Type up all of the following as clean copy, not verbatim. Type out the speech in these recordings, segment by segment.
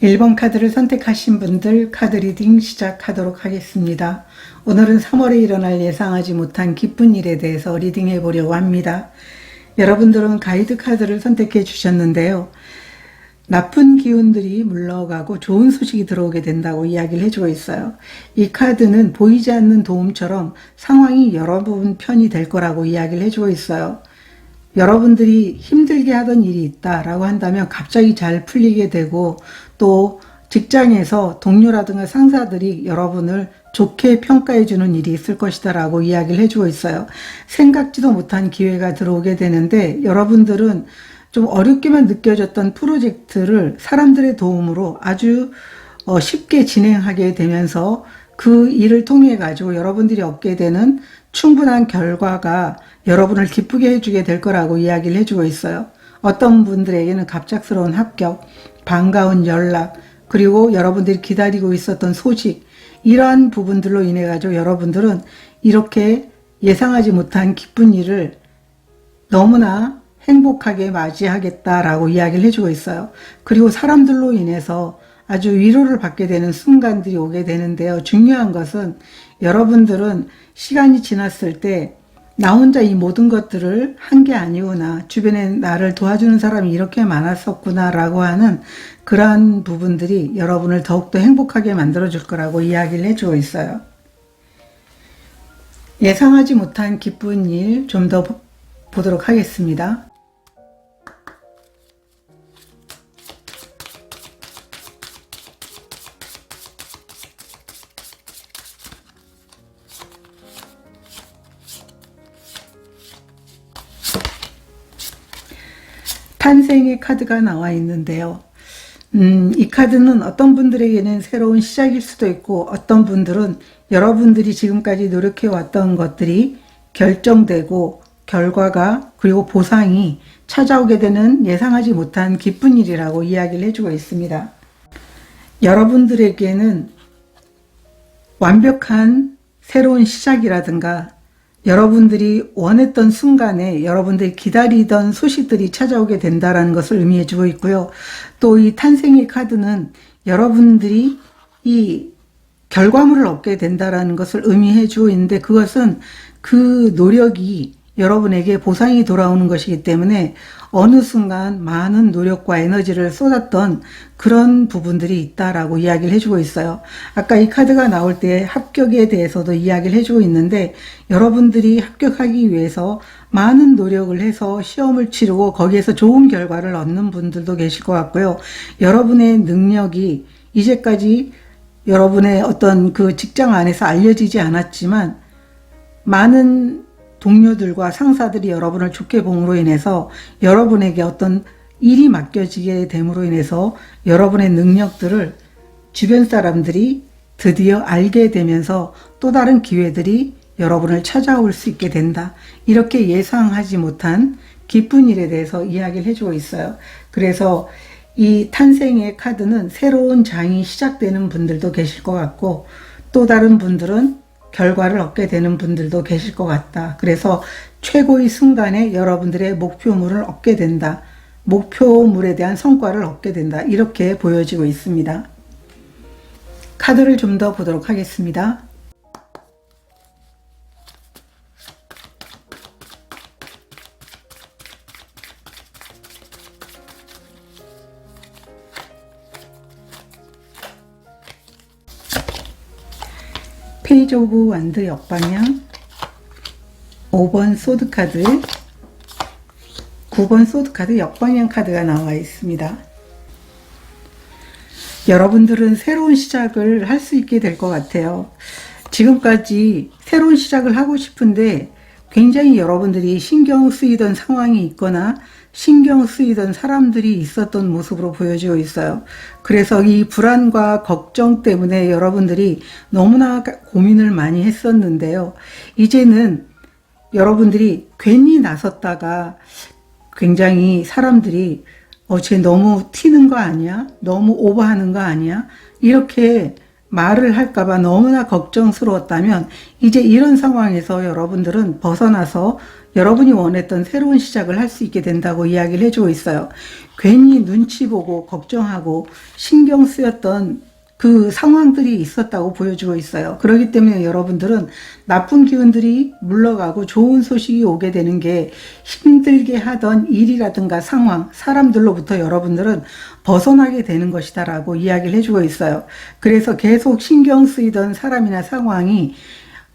1번 카드를 선택하신 분들 카드 리딩 시작하도록 하겠습니다. 오늘은 3월에 일어날 예상하지 못한 기쁜 일에 대해서 리딩해 보려고 합니다. 여러분들은 가이드 카드를 선택해 주셨는데요. 나쁜 기운들이 물러가고 좋은 소식이 들어오게 된다고 이야기를 해주고 있어요. 이 카드는 보이지 않는 도움처럼 상황이 여러분 편이 될 거라고 이야기를 해주고 있어요. 여러분들이 힘들게 하던 일이 있다라고 한다면 갑자기 잘 풀리게 되고, 또 직장에서 동료라든가 상사들이 여러분을 좋게 평가해 주는 일이 있을 것이다 라고 이야기를 해주고 있어요. 생각지도 못한 기회가 들어오게 되는데, 여러분들은 좀 어렵게만 느껴졌던 프로젝트를 사람들의 도움으로 아주 쉽게 진행하게 되면서 그 일을 통해 가지고 여러분들이 얻게 되는 충분한 결과가 여러분을 기쁘게 해주게 될 거라고 이야기를 해주고 있어요. 어떤 분들에게는 갑작스러운 합격, 반가운 연락, 그리고 여러분들이 기다리고 있었던 소식, 이러한 부분들로 인해 가지고 여러분들은 이렇게 예상하지 못한 기쁜 일을 너무나 행복하게 맞이하겠다라고 이야기를 해주고 있어요. 그리고 사람들로 인해서 아주 위로를 받게 되는 순간들이 오게 되는데요. 중요한 것은 여러분들은 시간이 지났을 때 나 혼자 이 모든 것들을 한 게 아니구나, 주변에 나를 도와주는 사람이 이렇게 많았었구나 라고 하는 그러한 부분들이 여러분을 더욱더 행복하게 만들어줄 거라고 이야기를 해주고 있어요. 예상하지 못한 기쁜 일 좀 더 보도록 하겠습니다. 탄생의 카드가 나와 있는데요. 이 카드는 어떤 분들에게는 새로운 시작일 수도 있고, 어떤 분들은 여러분들이 지금까지 노력해 왔던 것들이 결정되고 결과가, 그리고 보상이 찾아오게 되는 예상하지 못한 기쁜 일이라고 이야기를 해주고 있습니다. 여러분들에게는 완벽한 새로운 시작이라든가 여러분들이 원했던 순간에 여러분들이 기다리던 소식들이 찾아오게 된다는 것을 의미해 주고 있고요. 또 이 탄생의 카드는 여러분들이 이 결과물을 얻게 된다는 것을 의미해 주고 있는데, 그것은 그 노력이 여러분에게 보상이 돌아오는 것이기 때문에 어느 순간 많은 노력과 에너지를 쏟았던 그런 부분들이 있다라고 이야기를 해주고 있어요. 아까 이 카드가 나올 때 합격에 대해서도 이야기를 해주고 있는데, 여러분들이 합격하기 위해서 많은 노력을 해서 시험을 치르고 거기에서 좋은 결과를 얻는 분들도 계실 것 같고요. 여러분의 능력이 이제까지 여러분의 어떤 그 직장 안에서 알려지지 않았지만 많은 동료들과 상사들이 여러분을 좋게 봄으로 인해서 여러분에게 어떤 일이 맡겨지게 됨으로 인해서 여러분의 능력들을 주변 사람들이 드디어 알게 되면서 또 다른 기회들이 여러분을 찾아올 수 있게 된다. 이렇게 예상하지 못한 기쁜 일에 대해서 이야기를 해주고 있어요. 그래서 이 탄생의 카드는 새로운 장이 시작되는 분들도 계실 것 같고, 또 다른 분들은 결과를 얻게 되는 분들도 계실 것 같다. 그래서 최고의 순간에 여러분들의 목표물을 얻게 된다. 목표물에 대한 성과를 얻게 된다. 이렇게 보여지고 있습니다. 카드를 좀 더 보도록 하겠습니다. 페이지 오브 완드 역방향, 5번 소드 카드, 9번 소드 카드 역방향 카드가 나와 있습니다. 여러분들은 새로운 시작을 할 수 있게 될 것 같아요. 지금까지 새로운 시작을 하고 싶은데 굉장히 여러분들이 신경 쓰이던 상황이 있거나 신경 쓰이던 사람들이 있었던 모습으로 보여지고 있어요. 그래서 이 불안과 걱정 때문에 여러분들이 너무나 고민을 많이 했었는데요. 이제는 여러분들이 괜히 나섰다가 굉장히 사람들이 쟤 너무 튀는 거 아니야? 너무 오버하는 거 아니야? 이렇게 말을 할까봐 너무나 걱정스러웠다면 이제 이런 상황에서 여러분들은 벗어나서 여러분이 원했던 새로운 시작을 할 수 있게 된다고 이야기를 해주고 있어요. 괜히 눈치 보고 걱정하고 신경 쓰였던 그 상황들이 있었다고 보여주고 있어요. 그렇기 때문에 여러분들은 나쁜 기운들이 물러가고 좋은 소식이 오게 되는 게 힘들게 하던 일이라든가 상황, 사람들로부터 여러분들은 벗어나게 되는 것이다 라고 이야기를 해주고 있어요. 그래서 계속 신경 쓰이던 사람이나 상황이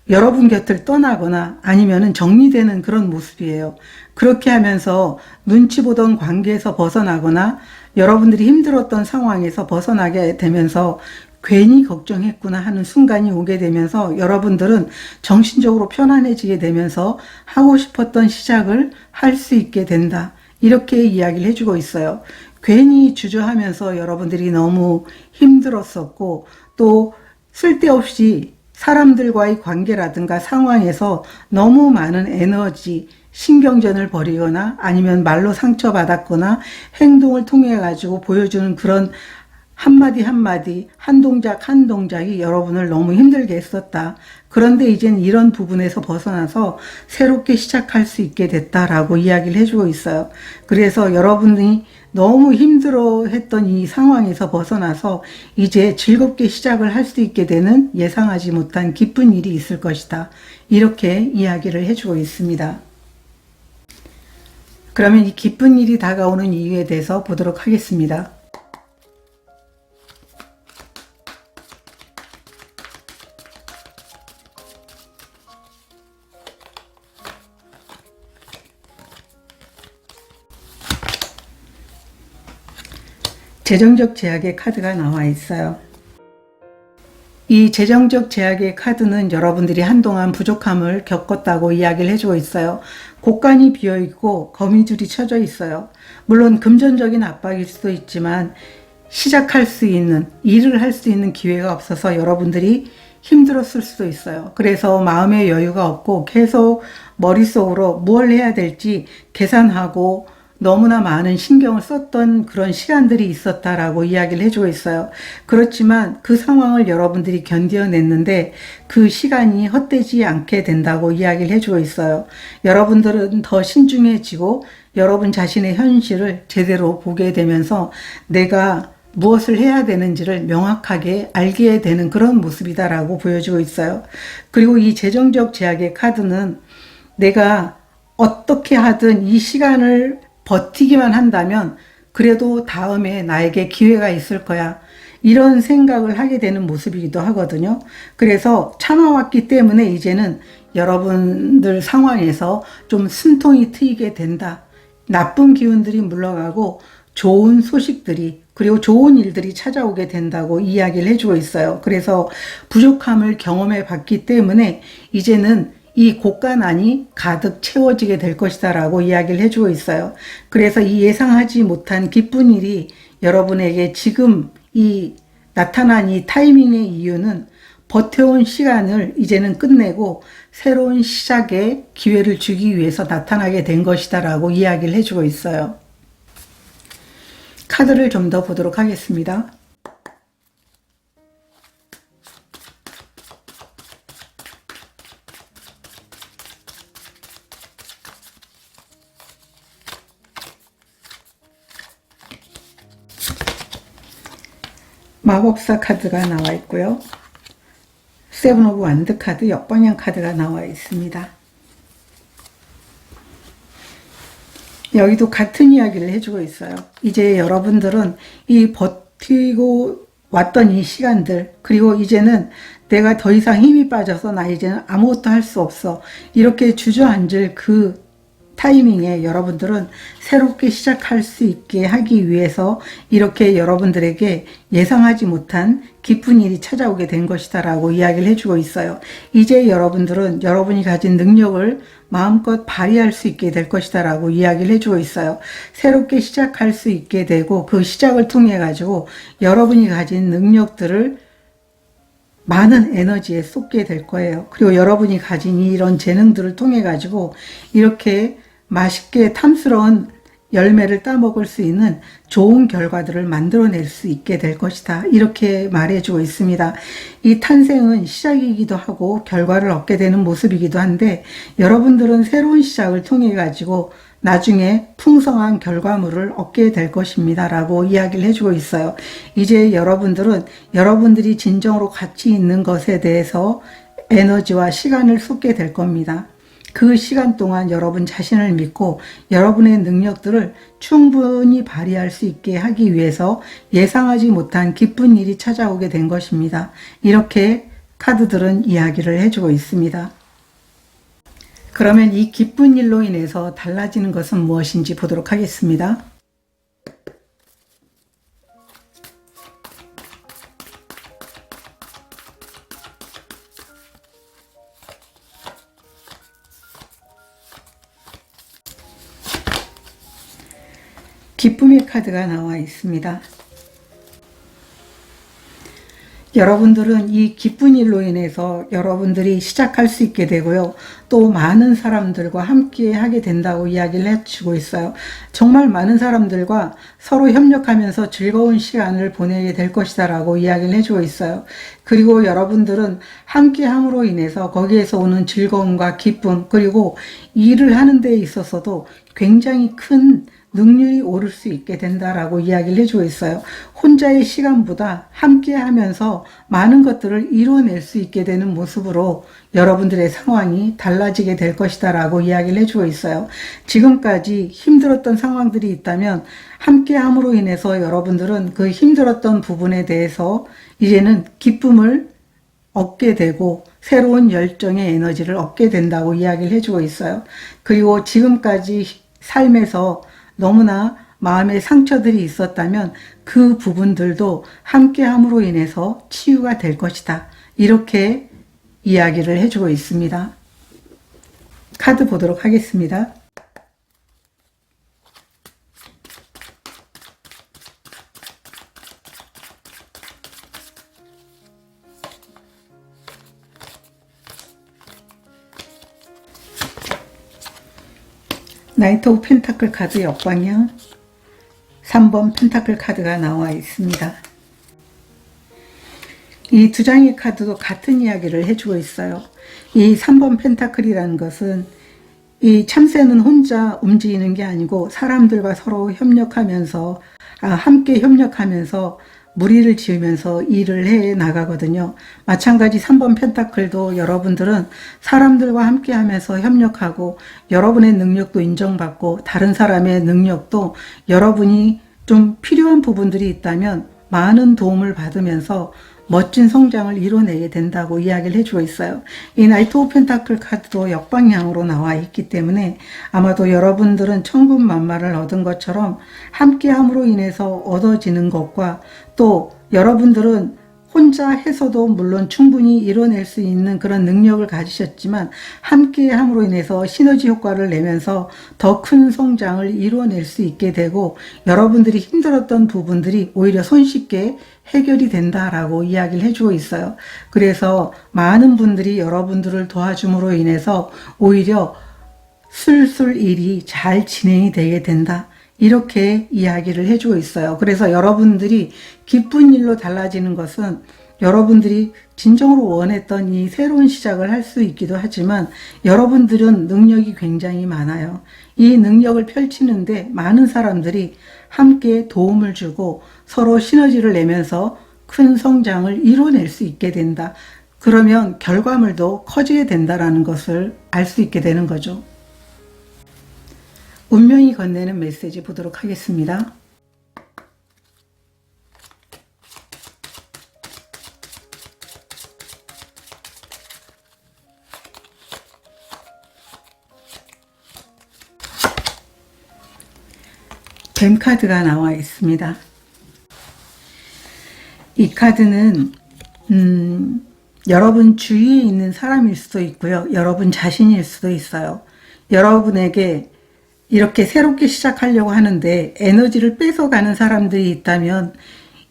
여러분 곁을 떠나거나 아니면은 정리되는 그런 모습이에요. 그렇게 하면서 눈치 보던 관계에서 벗어나거나 여러분들이 힘들었던 상황에서 벗어나게 되면서 괜히 걱정했구나 하는 순간이 오게 되면서 여러분들은 정신적으로 편안해지게 되면서 하고 싶었던 시작을 할 수 있게 된다. 이렇게 이야기를 해주고 있어요. 괜히 주저하면서 여러분들이 너무 힘들었었고 또 쓸데없이 사람들과의 관계라든가 상황에서 너무 많은 에너지, 신경전을 벌이거나 아니면 말로 상처받았거나 행동을 통해 가지고 보여주는 그런 한마디 한마디, 한 동작 한 동작이 여러분을 너무 힘들게 했었다. 그런데 이젠 이런 부분에서 벗어나서 새롭게 시작할 수 있게 됐다라고 이야기를 해주고 있어요. 그래서 여러분이 너무 힘들어했던 이 상황에서 벗어나서 이제 즐겁게 시작을 할 수 있게 되는 예상하지 못한 기쁜 일이 있을 것이다. 이렇게 이야기를 해주고 있습니다. 그러면 이 기쁜 일이 다가오는 이유에 대해서 보도록 하겠습니다. 재정적 제약의 카드가 나와 있어요. 이 재정적 제약의 카드는 여러분들이 한동안 부족함을 겪었다고 이야기를 해주고 있어요. 곳간이 비어있고 거미줄이 쳐져 있어요. 물론 금전적인 압박일 수도 있지만 시작할 수 있는, 일을 할 수 있는 기회가 없어서 여러분들이 힘들었을 수도 있어요. 그래서 마음의 여유가 없고 계속 머릿속으로 뭘 해야 될지 계산하고 너무나 많은 신경을 썼던 그런 시간들이 있었다라고 이야기를 해주고 있어요. 그렇지만 그 상황을 여러분들이 견뎌냈는데 그 시간이 헛되지 않게 된다고 이야기를 해주고 있어요. 여러분들은 더 신중해지고 여러분 자신의 현실을 제대로 보게 되면서 내가 무엇을 해야 되는지를 명확하게 알게 되는 그런 모습이다라고 보여주고 있어요. 그리고 이 재정적 제약의 카드는 내가 어떻게 하든 이 시간을 버티기만 한다면 그래도 다음에 나에게 기회가 있을 거야. 이런 생각을 하게 되는 모습이기도 하거든요. 그래서 참아왔기 때문에 이제는 여러분들 상황에서 좀 숨통이 트이게 된다. 나쁜 기운들이 물러가고 좋은 소식들이 그리고 좋은 일들이 찾아오게 된다고 이야기를 해주고 있어요. 그래서 부족함을 경험해 봤기 때문에 이제는 이 곳간안이 가득 채워지게 될 것이다 라고 이야기를 해주고 있어요. 그래서 이 예상하지 못한 기쁜 일이 여러분에게 지금 이 나타난 이 타이밍의 이유는 버텨온 시간을 이제는 끝내고 새로운 시작의 기회를 주기 위해서 나타나게 된 것이다 라고 이야기를 해주고 있어요. 카드를 좀 더 보도록 하겠습니다. 마법사 카드가 나와 있고요. 세븐 오브 완드 카드, 역방향 카드가 나와 있습니다. 여기도 같은 이야기를 해주고 있어요. 이제 여러분들은 이 버티고 왔던 이 시간들, 그리고 이제는 내가 더 이상 힘이 빠져서 나 이제는 아무것도 할 수 없어. 이렇게 주저앉을 그 타이밍에 여러분들은 새롭게 시작할 수 있게 하기 위해서 이렇게 여러분들에게 예상하지 못한 기쁜 일이 찾아오게 된 것이다 라고 이야기를 해주고 있어요. 이제 여러분들은 여러분이 가진 능력을 마음껏 발휘할 수 있게 될 것이다 라고 이야기를 해주고 있어요. 새롭게 시작할 수 있게 되고 그 시작을 통해 가지고 여러분이 가진 능력들을 많은 에너지에 쏟게 될 거예요. 그리고 여러분이 가진 이런 재능들을 통해 가지고 이렇게 맛있게 탐스러운 열매를 따먹을 수 있는 좋은 결과들을 만들어낼 수 있게 될 것이다. 이렇게 말해주고 있습니다. 이 탄생은 시작이기도 하고 결과를 얻게 되는 모습이기도 한데 여러분들은 새로운 시작을 통해 가지고 나중에 풍성한 결과물을 얻게 될 것입니다. 라고 이야기를 해주고 있어요. 이제 여러분들은 여러분들이 진정으로 가치 있는 것에 대해서 에너지와 시간을 쏟게 될 겁니다. 그 시간 동안 여러분 자신을 믿고 여러분의 능력들을 충분히 발휘할 수 있게 하기 위해서 예상하지 못한 기쁜 일이 찾아오게 된 것입니다. 이렇게 카드들은 이야기를 해주고 있습니다. 그러면 이 기쁜 일로 인해서 달라지는 것은 무엇인지 보도록 하겠습니다. 기쁨의 카드가 나와 있습니다. 여러분들은 이 기쁜 일로 인해서 여러분들이 시작할 수 있게 되고요. 또 많은 사람들과 함께 하게 된다고 이야기를 해주고 있어요. 정말 많은 사람들과 서로 협력하면서 즐거운 시간을 보내게 될 것이다 라고 이야기를 해주고 있어요. 그리고 여러분들은 함께 함으로 인해서 거기에서 오는 즐거움과 기쁨, 그리고 일을 하는 데 있어서도 굉장히 큰 능률이 오를 수 있게 된다라고 이야기를 해주고 있어요. 혼자의 시간보다 함께 하면서 많은 것들을 이뤄낼 수 있게 되는 모습으로 여러분들의 상황이 달라지게 될 것이다 라고 이야기를 해주고 있어요. 지금까지 힘들었던 상황들이 있다면 함께 함으로 인해서 여러분들은 그 힘들었던 부분에 대해서 이제는 기쁨을 얻게 되고 새로운 열정의 에너지를 얻게 된다고 이야기를 해주고 있어요. 그리고 지금까지 삶에서 너무나 마음의 상처들이 있었다면 그 부분들도 함께 함으로 인해서 치유가 될 것이다. 이렇게 이야기를 해주고 있습니다. 카드 보도록 하겠습니다. 나이트 오브 펜타클 카드 역방향 3번 펜타클 카드가 나와 있습니다. 이 두 장의 카드도 같은 이야기를 해주고 있어요. 이 3번 펜타클이라는 것은 이 참새는 혼자 움직이는 게 아니고 사람들과 서로 협력하면서 함께 협력하면서 무리를 지으면서 일을 해 나가거든요. 마찬가지 3번 펜타클도 여러분들은 사람들과 함께 하면서 협력하고 여러분의 능력도 인정받고 다른 사람의 능력도 여러분이 좀 필요한 부분들이 있다면 많은 도움을 받으면서 멋진 성장을 이뤄내게 된다고 이야기를 해주고 있어요. 이 나이트 오브 펜타클 카드도 역방향으로 나와 있기 때문에 아마도 여러분들은 천군만마를 얻은 것처럼 함께함으로 인해서 얻어지는 것과 또 여러분들은 혼자 해서도 물론 충분히 이뤄낼 수 있는 그런 능력을 가지셨지만 함께함으로 인해서 시너지 효과를 내면서 더 큰 성장을 이뤄낼 수 있게 되고 여러분들이 힘들었던 부분들이 오히려 손쉽게 해결이 된다라고 이야기를 해주고 있어요. 그래서 많은 분들이 여러분들을 도와줌으로 인해서 오히려 술술 일이 잘 진행이 되게 된다. 이렇게 이야기를 해주고 있어요. 그래서 여러분들이 기쁜 일로 달라지는 것은 여러분들이 진정으로 원했던 이 새로운 시작을 할 수 있기도 하지만 여러분들은 능력이 굉장히 많아요. 이 능력을 펼치는데 많은 사람들이 함께 도움을 주고 서로 시너지를 내면서 큰 성장을 이뤄낼 수 있게 된다. 그러면 결과물도 커지게 된다는 것을 알 수 있게 되는 거죠. 운명이 건네는 메시지 보도록 하겠습니다. 뱀 카드가 나와 있습니다. 이 카드는 여러분 주위에 있는 사람일 수도 있고요. 여러분 자신일 수도 있어요. 여러분에게 이렇게 새롭게 시작하려고 하는데 에너지를 뺏어가는 사람들이 있다면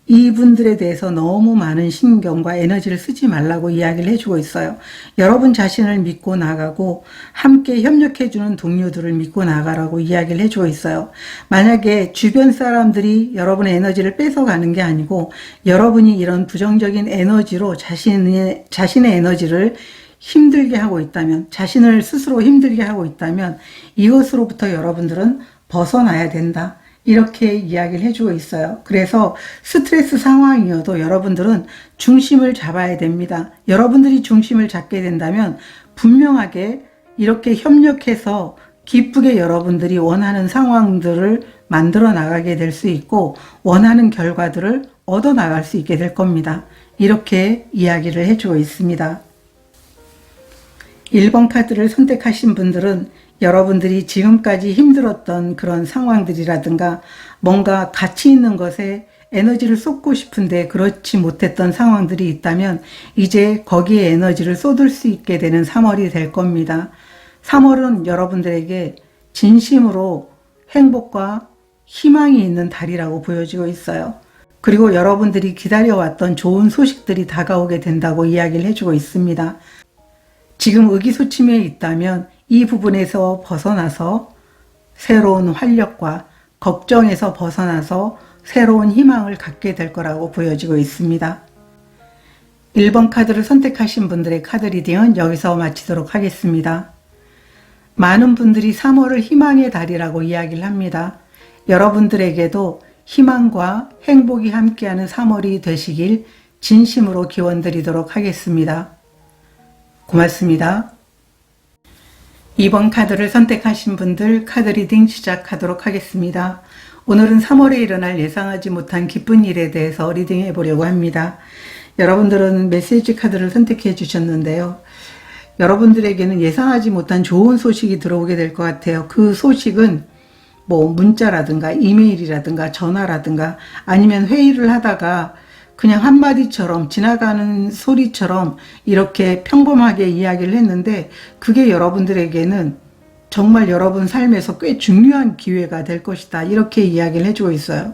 이분들에 대해서 너무 많은 신경과 에너지를 쓰지 말라고 이야기를 해주고 있어요. 여러분 자신을 믿고 나가고 함께 협력해주는 동료들을 믿고 나가라고 이야기를 해주고 있어요. 만약에 주변 사람들이 여러분의 에너지를 뺏어가는 게 아니고 여러분이 이런 부정적인 에너지로 자신의 에너지를 힘들게 하고 있다면, 자신을 스스로 힘들게 하고 있다면 이것으로부터 여러분들은 벗어나야 된다. 이렇게 이야기를 해주고 있어요. 그래서 스트레스 상황이어도 여러분들은 중심을 잡아야 됩니다. 여러분들이 중심을 잡게 된다면 분명하게 이렇게 협력해서 기쁘게 여러분들이 원하는 상황들을 만들어 나가게 될 수 있고 원하는 결과들을 얻어 나갈 수 있게 될 겁니다. 이렇게 이야기를 해주고 있습니다. 1번 카드를 선택하신 분들은 여러분들이 지금까지 힘들었던 그런 상황들이라든가 뭔가 가치 있는 것에 에너지를 쏟고 싶은데 그렇지 못했던 상황들이 있다면 이제 거기에 에너지를 쏟을 수 있게 되는 3월이 될 겁니다. 3월은 여러분들에게 진심으로 행복과 희망이 있는 달이라고 보여지고 있어요. 그리고 여러분들이 기다려왔던 좋은 소식들이 다가오게 된다고 이야기를 해주고 있습니다. 지금 의기소침해 있다면 이 부분에서 벗어나서 새로운 활력과 걱정에서 벗어나서 새로운 희망을 갖게 될 거라고 보여지고 있습니다. 1번 카드를 선택하신 분들의 카드 리딩은 여기서 마치도록 하겠습니다. 많은 분들이 3월을 희망의 달이라고 이야기를 합니다. 여러분들에게도 희망과 행복이 함께하는 3월이 되시길 진심으로 기원드리도록 하겠습니다. 고맙습니다. 2번 카드를 선택하신 분들 카드 리딩 시작하도록 하겠습니다. 오늘은 3월에 일어날 예상하지 못한 기쁜 일에 대해서 리딩해 보려고 합니다. 여러분들은 메시지 카드를 선택해 주셨는데요. 여러분들에게는 예상하지 못한 좋은 소식이 들어오게 될 것 같아요. 그 소식은 뭐 문자라든가 이메일이라든가 전화라든가 아니면 회의를 하다가 그냥 한마디처럼 지나가는 소리처럼 이렇게 평범하게 이야기를 했는데 그게 여러분들에게는 정말 여러분 삶에서 꽤 중요한 기회가 될 것이다. 이렇게 이야기를 해주고 있어요.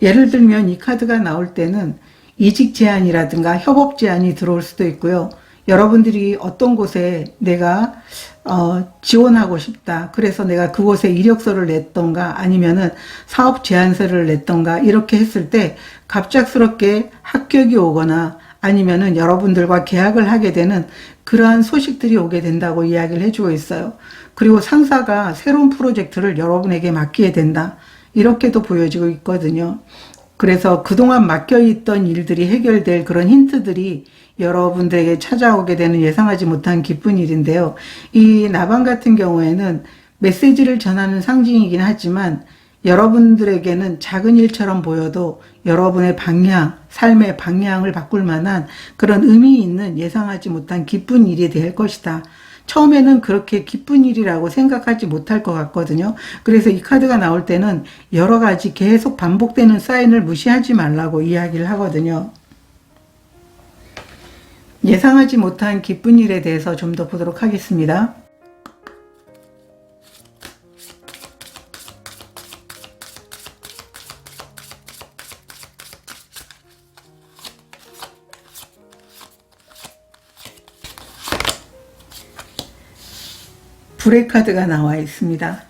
예를 들면 이 카드가 나올 때는 이직 제안이라든가 협업 제안이 들어올 수도 있고요. 여러분들이 어떤 곳에 내가 지원하고 싶다. 그래서 내가 그곳에 이력서를 냈던가 아니면은 사업 제안서를 냈던가 이렇게 했을 때 갑작스럽게 합격이 오거나 아니면은 여러분들과 계약을 하게 되는 그러한 소식들이 오게 된다고 이야기를 해주고 있어요. 그리고 상사가 새로운 프로젝트를 여러분에게 맡기게 된다. 이렇게도 보여지고 있거든요. 그래서 그동안 맡겨있던 일들이 해결될 그런 힌트들이 여러분들에게 찾아오게 되는 예상하지 못한 기쁜 일인데요. 이 나방 같은 경우에는 메시지를 전하는 상징이긴 하지만 여러분들에게는 작은 일처럼 보여도 여러분의 방향, 삶의 방향을 바꿀 만한 그런 의미 있는 예상하지 못한 기쁜 일이 될 것이다. 처음에는 그렇게 기쁜 일이라고 생각하지 못할 것 같거든요. 그래서 이 카드가 나올 때는 여러 가지 계속 반복되는 사인을 무시하지 말라고 이야기를 하거든요. 예상하지 못한 기쁜 일에 대해서 좀 더 보도록 하겠습니다. 불의 카드가 나와 있습니다.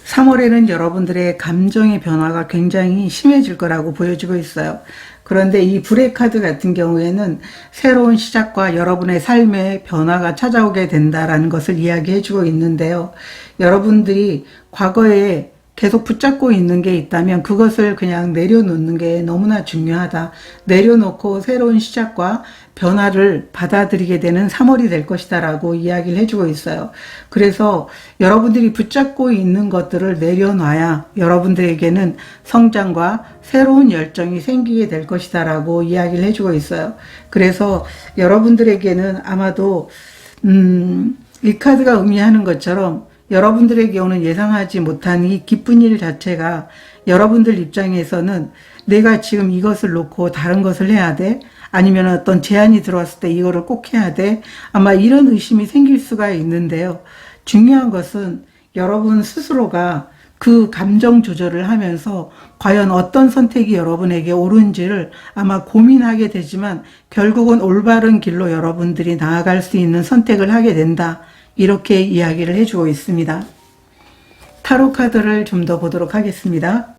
3월에는 여러분들의 감정의 변화가 굉장히 심해질 거라고 보여지고 있어요. 그런데 이 불의 카드 같은 경우에는 새로운 시작과 여러분의 삶의 변화가 찾아오게 된다라는 것을 이야기해 주고 있는데요. 여러분들이 과거에 계속 붙잡고 있는 게 있다면 그것을 그냥 내려놓는 게 너무나 중요하다. 내려놓고 새로운 시작과 변화를 받아들이게 되는 3월이 될 것이다 라고 이야기를 해주고 있어요. 그래서 여러분들이 붙잡고 있는 것들을 내려놔야 여러분들에게는 성장과 새로운 열정이 생기게 될 것이다 라고 이야기를 해주고 있어요. 그래서 여러분들에게는 아마도 이 카드가 의미하는 것처럼 여러분들에게 오는 예상하지 못한 이 기쁜 일 자체가 여러분들 입장에서는 내가 지금 이것을 놓고 다른 것을 해야 돼? 아니면 어떤 제안이 들어왔을 때 이거를 꼭 해야 돼? 아마 이런 의심이 생길 수가 있는데요. 중요한 것은 여러분 스스로가 그 감정 조절을 하면서 과연 어떤 선택이 여러분에게 옳은지를 아마 고민하게 되지만 결국은 올바른 길로 여러분들이 나아갈 수 있는 선택을 하게 된다. 이렇게 이야기를 해주고 있습니다. 타로 카드를 좀 더 보도록 하겠습니다.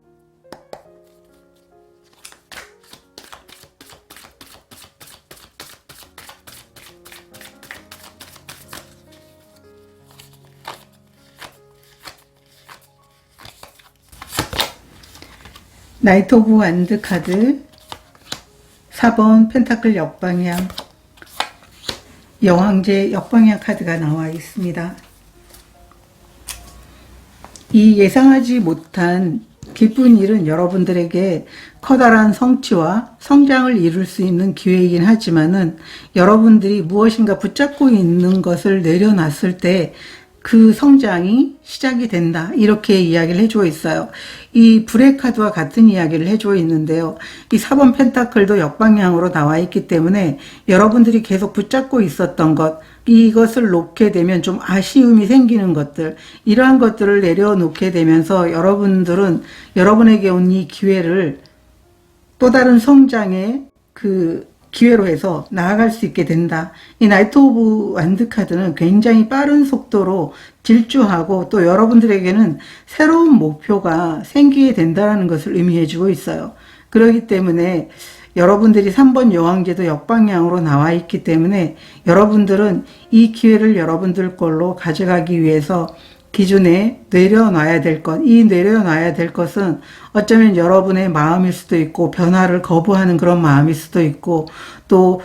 나이트 오브 완드 카드, 4번 펜타클 역방향, 여왕제 역방향 카드가 나와 있습니다. 이 예상하지 못한 기쁜 일은 여러분들에게 커다란 성취와 성장을 이룰 수 있는 기회이긴 하지만은 여러분들이 무엇인가 붙잡고 있는 것을 내려놨을 때 그 성장이 시작이 된다. 이렇게 이야기를 해주고 있어요. 이 불의 카드와 같은 이야기를 해주고 있는데요. 이 4번 펜타클도 역방향으로 나와 있기 때문에 여러분들이 계속 붙잡고 있었던 것, 이것을 놓게 되면 좀 아쉬움이 생기는 것들, 이러한 것들을 내려놓게 되면서 여러분들은 여러분에게 온 이 기회를 또 다른 성장의 그 기회로 해서 나아갈 수 있게 된다. 이 나이트 오브 완드 카드는 굉장히 빠른 속도로 질주하고 또 여러분들에게는 새로운 목표가 생기게 된다는 것을 의미해주고 있어요. 그렇기 때문에 여러분들이 3번 여왕제도 역방향으로 나와 있기 때문에 여러분들은 이 기회를 여러분들 걸로 가져가기 위해서 기준에 내려놔야 될 것, 이 내려놔야 될 것은 어쩌면 여러분의 마음일 수도 있고 변화를 거부하는 그런 마음일 수도 있고 또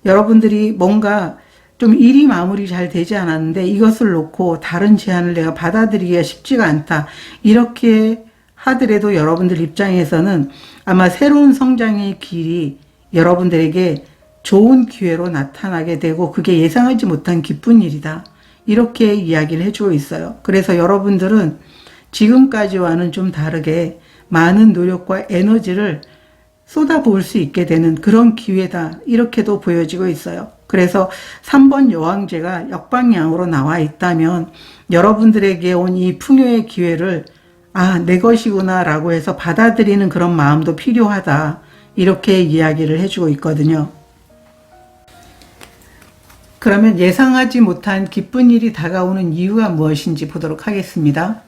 여러분들이 뭔가 좀 일이 마무리 잘 되지 않았는데 이것을 놓고 다른 제안을 내가 받아들이기가 쉽지가 않다. 이렇게 하더라도 여러분들 입장에서는 아마 새로운 성장의 길이 여러분들에게 좋은 기회로 나타나게 되고 그게 예상하지 못한 기쁜 일이다. 이렇게 이야기를 해주고 있어요. 그래서 여러분들은 지금까지와는 좀 다르게 많은 노력과 에너지를 쏟아부을 수 있게 되는 그런 기회다. 이렇게도 보여지고 있어요. 그래서 3번 여왕제가 역방향으로 나와 있다면 여러분들에게 온 이 풍요의 기회를 내 것이구나 라고 해서 받아들이는 그런 마음도 필요하다. 이렇게 이야기를 해주고 있거든요. 그러면 예상하지 못한 기쁜 일이 다가오는 이유가 무엇인지 보도록 하겠습니다.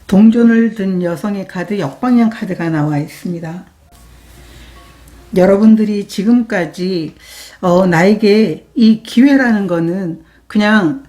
동전을 든 여성의 카드, 역방향 카드가 나와 있습니다. 여러분들이 지금까지 나에게 이 기회라는 거는 그냥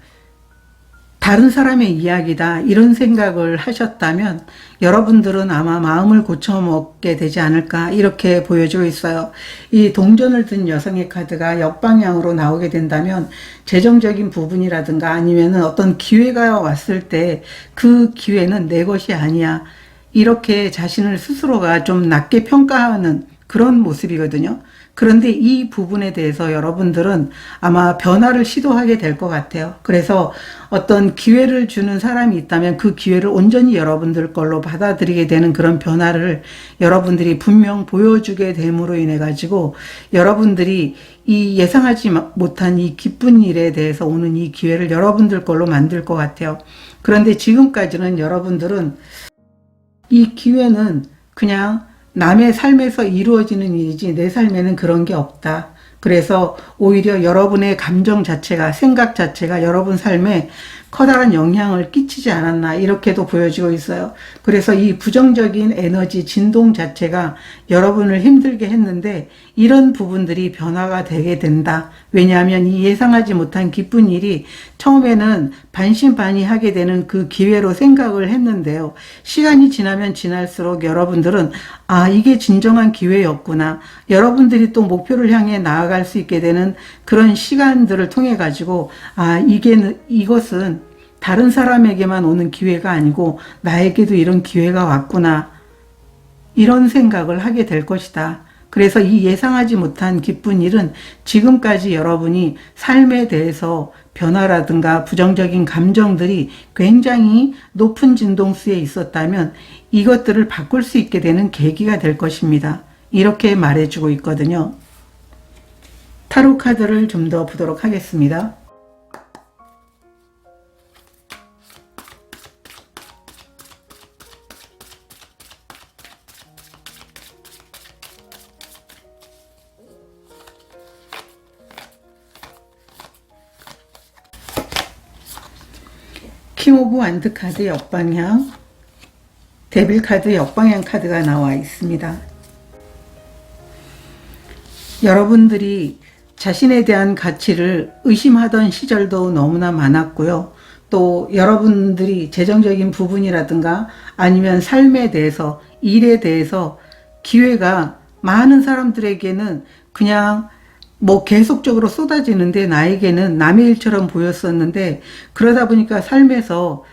다른 사람의 이야기다 이런 생각을 하셨다면 여러분들은 아마 마음을 고쳐먹게 되지 않을까 이렇게 보여주고 있어요. 이 동전을 든 여성의 카드가 역방향으로 나오게 된다면 재정적인 부분이라든가 아니면 어떤 기회가 왔을 때 그 기회는 내 것이 아니야 이렇게 자신을 스스로가 좀 낮게 평가하는 그런 모습이거든요. 그런데 이 부분에 대해서 여러분들은 아마 변화를 시도하게 될 것 같아요. 그래서 어떤 기회를 주는 사람이 있다면 그 기회를 온전히 여러분들 걸로 받아들이게 되는 그런 변화를 여러분들이 분명 보여주게 됨으로 인해 가지고 여러분들이 이 예상하지 못한 이 기쁜 일에 대해서 오는 이 기회를 여러분들 걸로 만들 것 같아요. 그런데 지금까지는 여러분들은 이 기회는 그냥 남의 삶에서 이루어지는 일이지 내 삶에는 그런 게 없다. 그래서 오히려 여러분의 감정 자체가, 생각 자체가 여러분 삶에 커다란 영향을 끼치지 않았나 이렇게도 보여지고 있어요. 그래서 이 부정적인 에너지 진동 자체가 여러분을 힘들게 했는데 이런 부분들이 변화가 되게 된다. 왜냐하면 이 예상하지 못한 기쁜 일이 처음에는 반신반의하게 되는 그 기회로 생각을 했는데요. 시간이 지나면 지날수록 여러분들은 이게 진정한 기회였구나. 여러분들이 또 목표를 향해 나아갈 수 있게 되는 그런 시간들을 통해 가지고 이것은 다른 사람에게만 오는 기회가 아니고 나에게도 이런 기회가 왔구나. 이런 생각을 하게 될 것이다. 그래서 이 예상하지 못한 기쁜 일은 지금까지 여러분이 삶에 대해서 변화라든가 부정적인 감정들이 굉장히 높은 진동수에 있었다면 이것들을 바꿀 수 있게 되는 계기가 될 것입니다. 이렇게 말해주고 있거든요. 타로 카드를 좀 더 보도록 하겠습니다. 킹 오브 완드 카드 역방향, 데빌 카드 역방향 카드가 나와 있습니다. 여러분들이 자신에 대한 가치를 의심하던 시절도 너무나 많았고요. 또 여러분들이 재정적인 부분이라든가 아니면 삶에 대해서, 일에 대해서 기회가 많은 사람들에게는 그냥 계속적으로 쏟아지는데 나에게는 남의 일처럼 보였었는데, 그러다 보니까 삶에서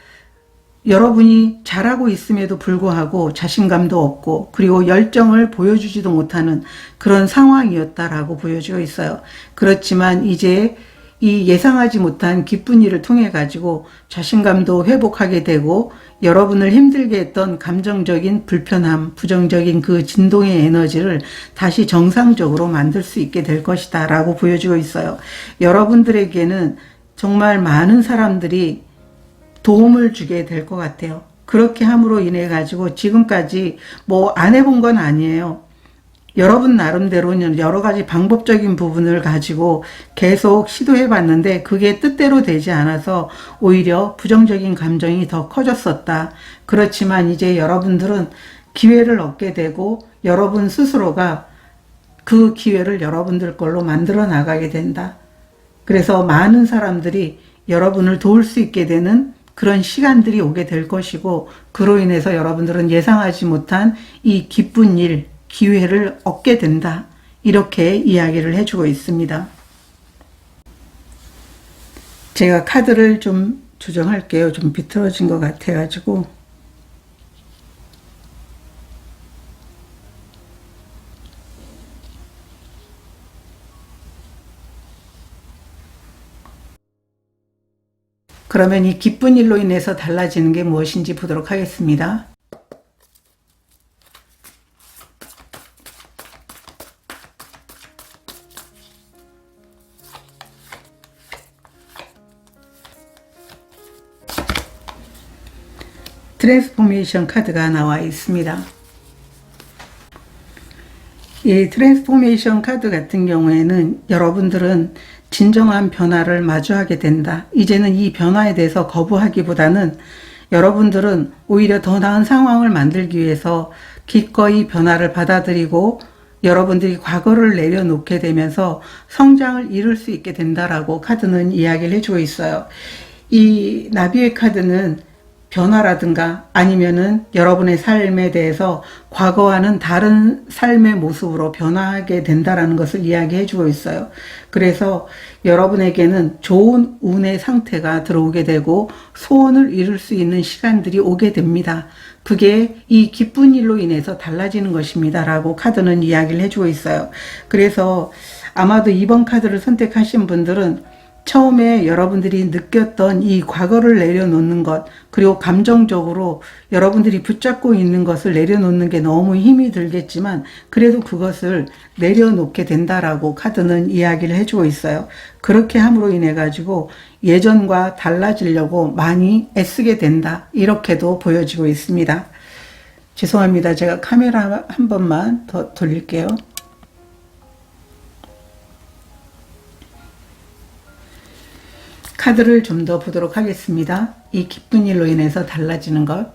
여러분이 잘하고 있음에도 불구하고 자신감도 없고 그리고 열정을 보여주지도 못하는 그런 상황이었다라고 보여지고 있어요. 그렇지만 이제 이 예상하지 못한 기쁜 일을 통해 가지고 자신감도 회복하게 되고 여러분을 힘들게 했던 감정적인 불편함, 부정적인 그 진동의 에너지를 다시 정상적으로 만들 수 있게 될 것이다 라고 보여지고 있어요. 여러분들에게는 정말 많은 사람들이 도움을 주게 될 것 같아요. 그렇게 함으로 인해 가지고 지금까지 안 해본 건 아니에요. 여러분 나름대로는 여러 가지 방법적인 부분을 가지고 계속 시도해 봤는데 그게 뜻대로 되지 않아서 오히려 부정적인 감정이 더 커졌었다. 그렇지만 이제 여러분들은 기회를 얻게 되고 여러분 스스로가 그 기회를 여러분들 걸로 만들어 나가게 된다. 그래서 많은 사람들이 여러분을 도울 수 있게 되는 그런 시간들이 오게 될 것이고, 그로 인해서 여러분들은 예상하지 못한 이 기쁜 일, 기회를 얻게 된다. 이렇게 이야기를 해주고 있습니다. 제가 카드를 좀 조정할게요. 좀 비틀어진 것 같아가지고. 그러면 이 기쁜 일로 인해서 달라지는 게 무엇인지 보도록 하겠습니다. 트랜스포메이션 카드가 나와 있습니다. 이 트랜스포메이션 카드 같은 경우에는 여러분들은 진정한 변화를 마주하게 된다. 이제는 이 변화에 대해서 거부하기보다는 여러분들은 오히려 더 나은 상황을 만들기 위해서 기꺼이 변화를 받아들이고 여러분들이 과거를 내려놓게 되면서 성장을 이룰 수 있게 된다라고 카드는 이야기를 해주고 있어요. 이 나비의 카드는 변화라든가 아니면은 여러분의 삶에 대해서 과거와는 다른 삶의 모습으로 변화하게 된다라는 것을 이야기해 주고 있어요. 그래서 여러분에게는 좋은 운의 상태가 들어오게 되고 소원을 이룰 수 있는 시간들이 오게 됩니다. 그게 이 기쁜 일로 인해서 달라지는 것입니다 라고 카드는 이야기를 해주고 있어요. 그래서 아마도 이번 카드를 선택하신 분들은 처음에 여러분들이 느꼈던 이 과거를 내려놓는 것, 그리고 감정적으로 여러분들이 붙잡고 있는 것을 내려놓는 게 너무 힘이 들겠지만 그래도 그것을 내려놓게 된다라고 카드는 이야기를 해주고 있어요. 그렇게 함으로 인해 가지고 예전과 달라지려고 많이 애쓰게 된다, 이렇게도 보여지고 있습니다. 죄송합니다. 제가 카메라 한 번만 더 돌릴게요. 카드를 좀 더 보도록 하겠습니다. 이 기쁜 일로 인해서 달라지는 것.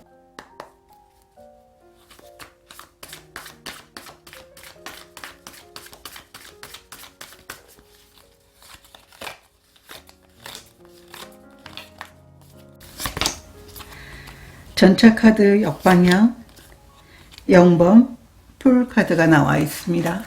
전차 카드 역방향, 0번 풀 카드가 나와 있습니다.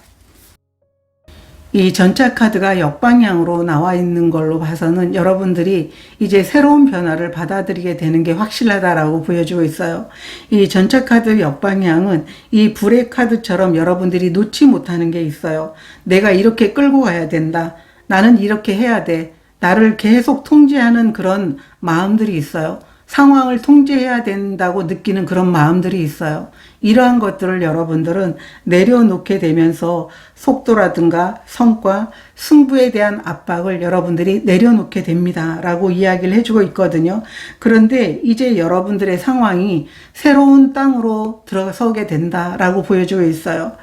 이 전차 카드가 역방향으로 나와 있는 걸로 봐서는 여러분들이 이제 새로운 변화를 받아들이게 되는 게 확실하다라고 보여주고 있어요. 이 전차 카드 역방향은 이 불의 카드처럼 여러분들이 놓지 못하는 게 있어요. 내가 이렇게 끌고 가야 된다. 나는 이렇게 해야 돼. 나를 계속 통제하는 그런 마음들이 있어요. 상황을 통제해야 된다고 느끼는 그런 마음들이 있어요. 이러한 것들을 여러분들은 내려놓게 되면서 속도라든가 성과, 승부에 대한 압박을 여러분들이 내려놓게 됩니다. 라고 이야기를 해주고 있거든요. 그런데 이제 여러분들의 상황이 새로운 땅으로 들어서게 된다라고 보여주고 있어요.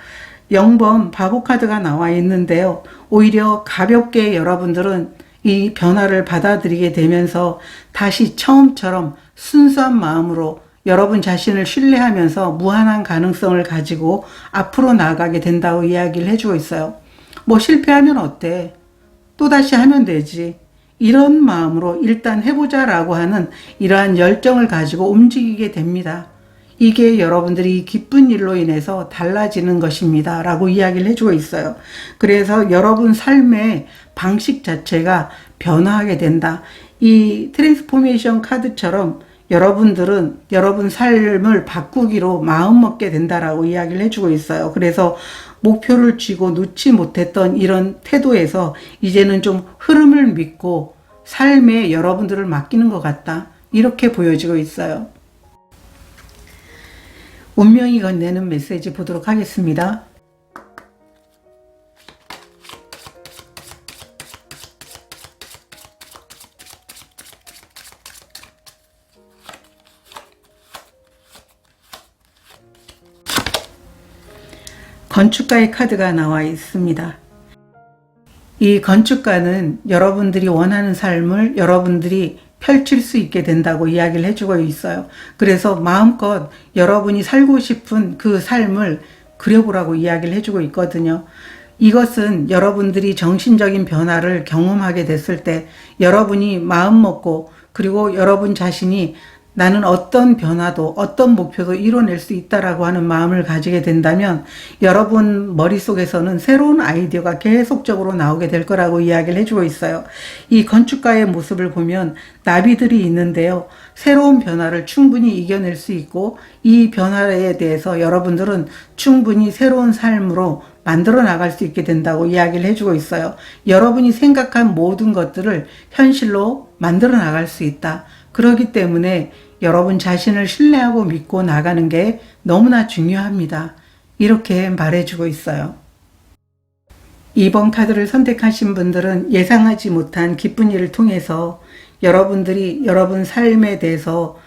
0번 바보 카드가 나와 있는데요. 오히려 가볍게 여러분들은 이 변화를 받아들이게 되면서 다시 처음처럼 순수한 마음으로 여러분 자신을 신뢰하면서 무한한 가능성을 가지고 앞으로 나아가게 된다고 이야기를 해주고 있어요. 뭐 실패하면 어때? 또다시 하면 되지. 이런 마음으로 일단 해보자라고 하는 이러한 열정을 가지고 움직이게 됩니다. 이게 여러분들이 기쁜 일로 인해서 달라지는 것입니다. 라고 이야기를 해주고 있어요. 그래서 여러분 삶의 방식 자체가 변화하게 된다. 이 트랜스포메이션 카드처럼 여러분들은 여러분 삶을 바꾸기로 마음먹게 된다라고 이야기를 해주고 있어요. 그래서 목표를 쥐고 놓지 못했던 이런 태도에서 이제는 좀 흐름을 믿고 삶에 여러분들을 맡기는 것 같다. 이렇게 보여지고 있어요. 운명이 건네는 메시지 보도록 하겠습니다. 건축가의 카드가 나와 있습니다. 이 건축가는 여러분들이 원하는 삶을 여러분들이 펼칠 수 있게 된다고 이야기를 해주고 있어요. 그래서 마음껏 여러분이 살고 싶은 그 삶을 그려보라고 이야기를 해주고 있거든요. 이것은 여러분들이 정신적인 변화를 경험하게 됐을 때 여러분이 마음먹고 그리고 여러분 자신이 나는 어떤 변화도 어떤 목표도 이뤄낼 수 있다라고 하는 마음을 가지게 된다면 여러분 머릿속에서는 새로운 아이디어가 계속적으로 나오게 될 거라고 이야기를 해주고 있어요. 이 건축가의 모습을 보면 나비들이 있는데요. 새로운 변화를 충분히 이겨낼 수 있고 이 변화에 대해서 여러분들은 충분히 새로운 삶으로 만들어 나갈 수 있게 된다고 이야기를 해주고 있어요. 여러분이 생각한 모든 것들을 현실로 만들어 나갈 수 있다. 그렇기 때문에 여러분 자신을 신뢰하고 믿고 나가는 게 너무나 중요합니다. 이렇게 말해주고 있어요. 2번 카드를 선택하신 분들은 예상하지 못한 기쁜 일을 통해서 여러분들이 여러분 삶에 대해서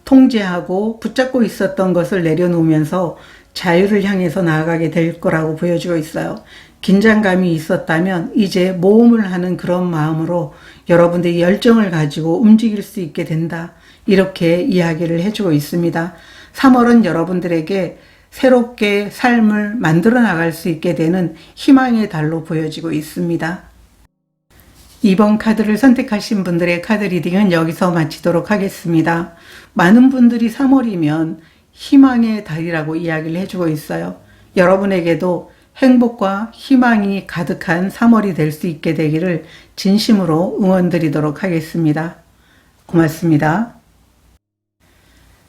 통제하고 붙잡고 있었던 것을 내려놓으면서 자유를 향해서 나아가게 될 거라고 보여주고 있어요. 긴장감이 있었다면 이제 모험을 하는 그런 마음으로 여러분들이 열정을 가지고 움직일 수 있게 된다. 이렇게 이야기를 해주고 있습니다. 3월은 여러분들에게 새롭게 삶을 만들어 나갈 수 있게 되는 희망의 달로 보여지고 있습니다. 2번 카드를 선택하신 분들의 카드 리딩은 여기서 마치도록 하겠습니다. 많은 분들이 3월이면 희망의 달이라고 이야기를 해주고 있어요. 여러분에게도 행복과 희망이 가득한 3월이 될 수 있게 되기를 진심으로 응원드리도록 하겠습니다. 고맙습니다.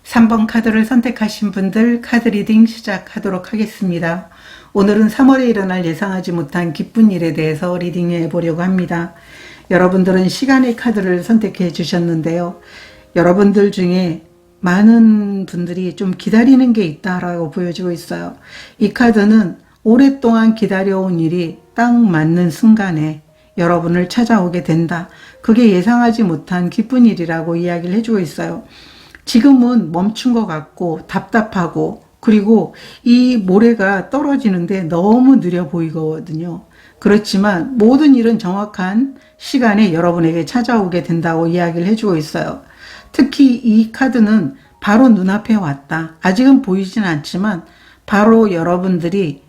3번 카드를 선택하신 분들 카드 리딩 시작하도록 하겠습니다. 오늘은 3월에 일어날 예상하지 못한 기쁜 일에 대해서 리딩해 보려고 합니다. 여러분들은 시간의 카드를 선택해 주셨는데요. 여러분들 중에 많은 분들이 좀 기다리는 게 있다라고 보여지고 있어요. 이 카드는 오랫동안 기다려온 일이 딱 맞는 순간에 여러분을 찾아오게 된다. 그게 예상하지 못한 기쁜 일이라고 이야기를 해주고 있어요. 지금은 멈춘 것 같고 답답하고 그리고 이 모래가 떨어지는데 너무 느려 보이거든요. 그렇지만 모든 일은 정확한 시간에 여러분에게 찾아오게 된다고 이야기를 해주고 있어요. 특히 이 카드는 바로 눈앞에 왔다. 아직은 보이진 않지만 바로 여러분들이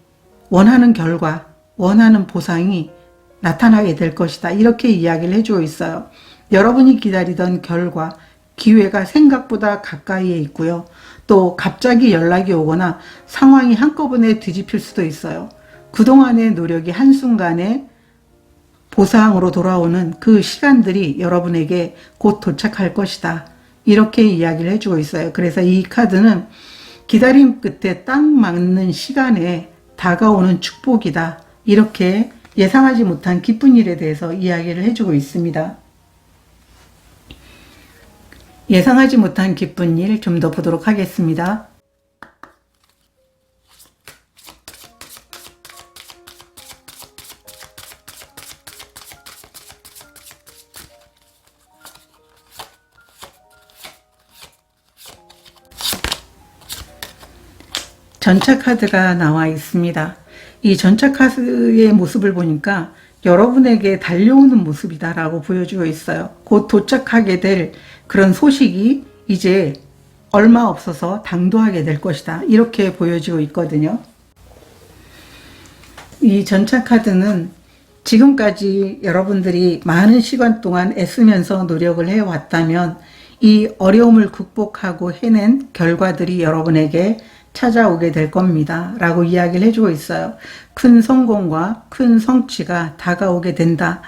원하는 결과, 원하는 보상이 나타나게 될 것이다. 이렇게 이야기를 해주고 있어요. 여러분이 기다리던 결과, 기회가 생각보다 가까이에 있고요. 또 갑자기 연락이 오거나 상황이 한꺼번에 뒤집힐 수도 있어요. 그동안의 노력이 한순간에 보상으로 돌아오는 그 시간들이 여러분에게 곧 도착할 것이다. 이렇게 이야기를 해주고 있어요. 그래서 이 카드는 기다림 끝에 딱 맞는 시간에 다가오는 축복이다. 이렇게 예상하지 못한 기쁜 일에 대해서 이야기를 해주고 있습니다. 예상하지 못한 기쁜 일 좀 더 보도록 하겠습니다. 전차 카드가 나와 있습니다. 이 전차 카드의 모습을 보니까 여러분에게 달려오는 모습이다 라고 보여주고 있어요. 곧 도착하게 될 그런 소식이 이제 얼마 없어서 당도하게 될 것이다. 이렇게 보여지고 있거든요. 이 전차 카드는 지금까지 여러분들이 많은 시간 동안 애쓰면서 노력을 해왔다면 이 어려움을 극복하고 해낸 결과들이 여러분에게 찾아오게 될 겁니다. 라고 이야기를 해주고 있어요. 큰 성공과 큰 성취가 다가오게 된다.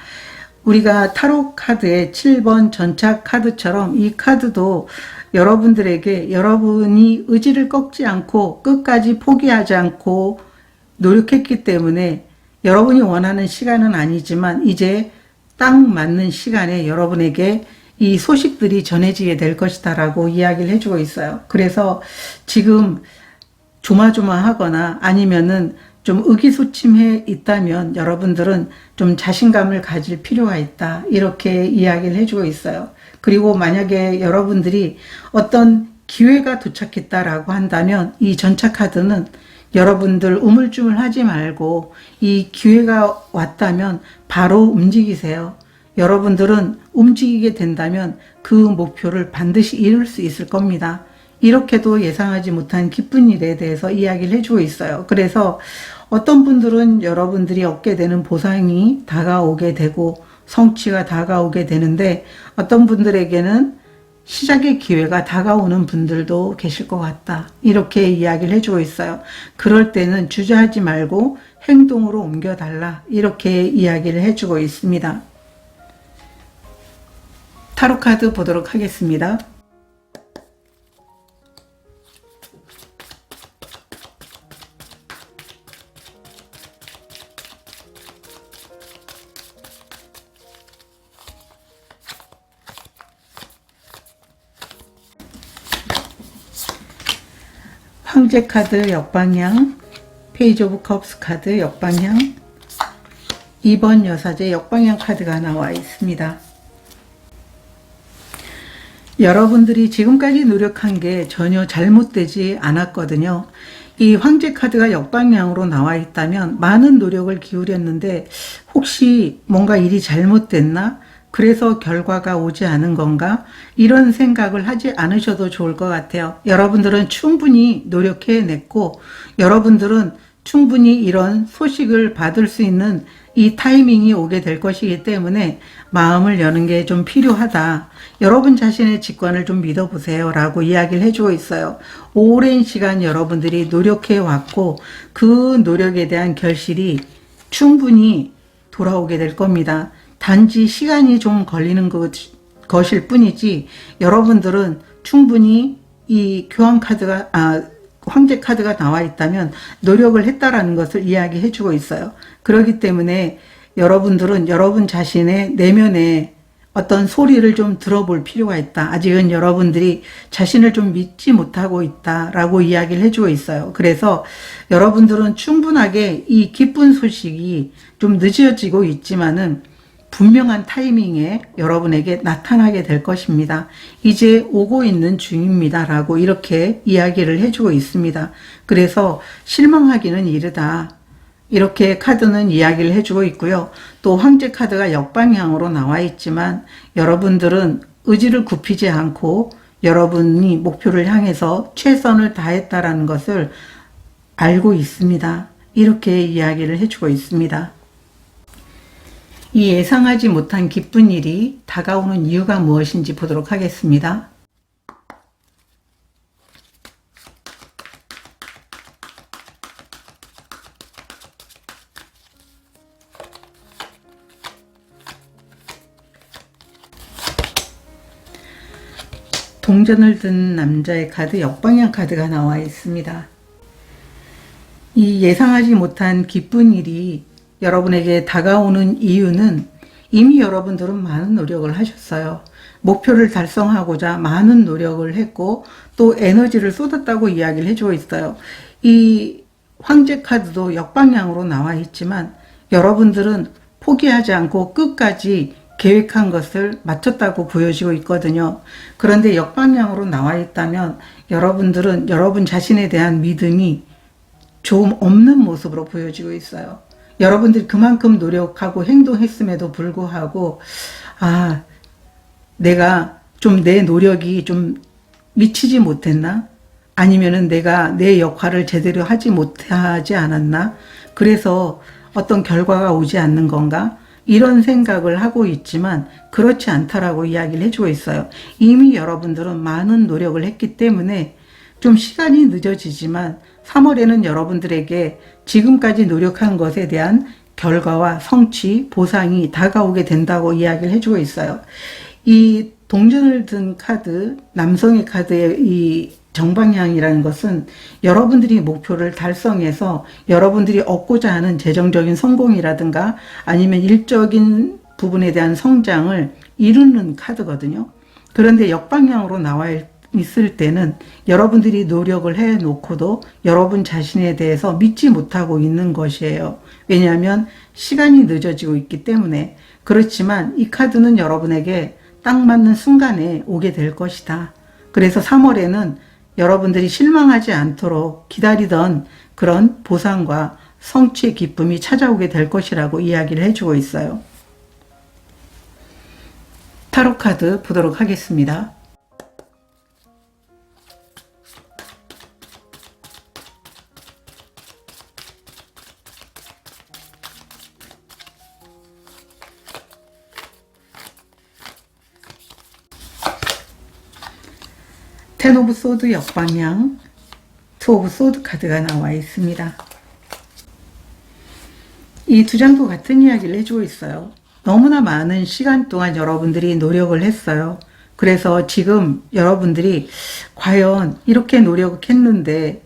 우리가 타로 카드의 7번 전차 카드처럼 이 카드도 여러분들에게 여러분이 의지를 꺾지 않고 끝까지 포기하지 않고 노력했기 때문에 여러분이 원하는 시간은 아니지만 이제 딱 맞는 시간에 여러분에게 이 소식들이 전해지게 될 것이다 라고 이야기를 해주고 있어요. 그래서 지금 조마조마하거나 아니면은 좀 의기소침해 있다면 여러분들은 좀 자신감을 가질 필요가 있다. 이렇게 이야기를 해주고 있어요. 그리고 만약에 여러분들이 어떤 기회가 도착했다라고 한다면 이 전차 카드는 여러분들 우물쭈물하지 말고 이 기회가 왔다면 바로 움직이세요. 여러분들은 움직이게 된다면 그 목표를 반드시 이룰 수 있을 겁니다. 이렇게도 예상하지 못한 기쁜 일에 대해서 이야기를 해주고 있어요. 그래서 어떤 분들은 여러분들이 얻게 되는 보상이 다가오게 되고 성취가 다가오게 되는데 어떤 분들에게는 시작의 기회가 다가오는 분들도 계실 것 같다. 이렇게 이야기를 해주고 있어요. 그럴 때는 주저하지 말고 행동으로 옮겨달라. 이렇게 이야기를 해주고 있습니다. 타로 카드 보도록 하겠습니다. 황제 카드 역방향, 페이지 오브 컵스 카드 역방향, 2번 여사제 역방향 카드가 나와 있습니다. 여러분들이 지금까지 노력한 게 전혀 잘못되지 않았거든요. 이 황제 카드가 역방향으로 나와 있다면 많은 노력을 기울였는데 혹시 뭔가 일이 잘못됐나? 그래서 결과가 오지 않은 건가? 이런 생각을 하지 않으셔도 좋을 것 같아요. 여러분들은 충분히 노력해냈고 여러분들은 충분히 이런 소식을 받을 수 있는 이 타이밍이 오게 될 것이기 때문에 마음을 여는 게 좀 필요하다. 여러분 자신의 직관을 좀 믿어보세요 라고 이야기를 해주고 있어요. 오랜 시간 여러분들이 노력해왔고 그 노력에 대한 결실이 충분히 돌아오게 될 겁니다. 단지 시간이 좀 걸리는 것일 뿐이지 여러분들은 충분히 이 교황 카드가 황제 카드가 나와 있다면 노력을 했다라는 것을 이야기해 주고 있어요. 그렇기 때문에 여러분들은 여러분 자신의 내면에 어떤 소리를 좀 들어볼 필요가 있다. 아직은 여러분들이 자신을 좀 믿지 못하고 있다라고 이야기를 해주고 있어요. 그래서 여러분들은 충분하게 이 기쁜 소식이 좀 늦어지고 있지만은 분명한 타이밍에 여러분에게 나타나게 될 것입니다. 이제 오고 있는 중입니다. 라고 이렇게 이야기를 해주고 있습니다. 그래서 실망하기는 이르다. 이렇게 카드는 이야기를 해주고 있고요. 또 황제 카드가 역방향으로 나와 있지만 여러분들은 의지를 굽히지 않고 여러분이 목표를 향해서 최선을 다했다라는 것을 알고 있습니다. 이렇게 이야기를 해주고 있습니다. 이 예상하지 못한 기쁜 일이 다가오는 이유가 무엇인지 보도록 하겠습니다. 동전을 든 남자의 카드, 역방향 카드가 나와 있습니다. 이 예상하지 못한 기쁜 일이 여러분에게 다가오는 이유는 이미 여러분들은 많은 노력을 하셨어요. 목표를 달성하고자 많은 노력을 했고 또 에너지를 쏟았다고 이야기를 해주고 있어요. 이 황제 카드도 역방향으로 나와 있지만 여러분들은 포기하지 않고 끝까지 계획한 것을 마쳤다고 보여지고 있거든요. 그런데 역방향으로 나와 있다면 여러분들은 여러분 자신에 대한 믿음이 좀 없는 모습으로 보여지고 있어요. 여러분들이 그만큼 노력하고 행동했음에도 불구하고 내가 좀 내 노력이 좀 미치지 못했나? 아니면은 내가 내 역할을 제대로 하지 않았나? 그래서 어떤 결과가 오지 않는 건가? 이런 생각을 하고 있지만 그렇지 않다라고 이야기를 해주고 있어요. 이미 여러분들은 많은 노력을 했기 때문에 좀 시간이 늦어지지만 3월에는 여러분들에게 지금까지 노력한 것에 대한 결과와 성취, 보상이 다가오게 된다고 이야기를 해주고 있어요. 이 동전을 든 카드, 남성의 카드의 이 정방향이라는 것은 여러분들이 목표를 달성해서 여러분들이 얻고자 하는 재정적인 성공이라든가 아니면 일적인 부분에 대한 성장을 이루는 카드거든요. 그런데 역방향으로 나와 있을 때는 여러분들이 노력을 해놓고도 여러분 자신에 대해서 믿지 못하고 있는 것이에요. 왜냐하면 시간이 늦어지고 있기 때문에. 그렇지만 이 카드는 여러분에게 딱 맞는 순간에 오게 될 것이다. 그래서 3월에는 여러분들이 실망하지 않도록 기다리던 그런 보상과 성취의 기쁨이 찾아오게 될 것이라고 이야기를 해주고 있어요. 타로 카드 보도록 하겠습니다. 텐 오브 소드 역방향, 투 오브 소드 카드가 나와 있습니다. 이 두 장도 같은 이야기를 해주고 있어요. 너무나 많은 시간 동안 여러분들이 노력을 했어요. 그래서 지금 여러분들이 과연 이렇게 노력했는데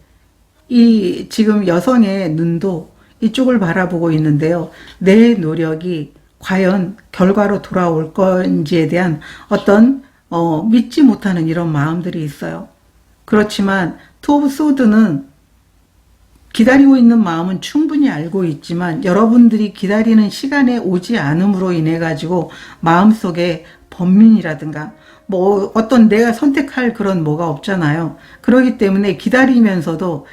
이 지금 여성의 눈도 이쪽을 바라보고 있는데요. 내 노력이 과연 결과로 돌아올 건지에 대한 어떤 믿지 못하는 이런 마음들이 있어요. 그렇지만 투 오브 소드는 기다리고 있는 마음은 충분히 알고 있지만 여러분들이 기다리는 시간에 오지 않음으로 인해 가지고 마음속에 번민이라든가 뭐 어떤 내가 선택할 그런 뭐가 없잖아요. 그렇기 때문에 기다리면서도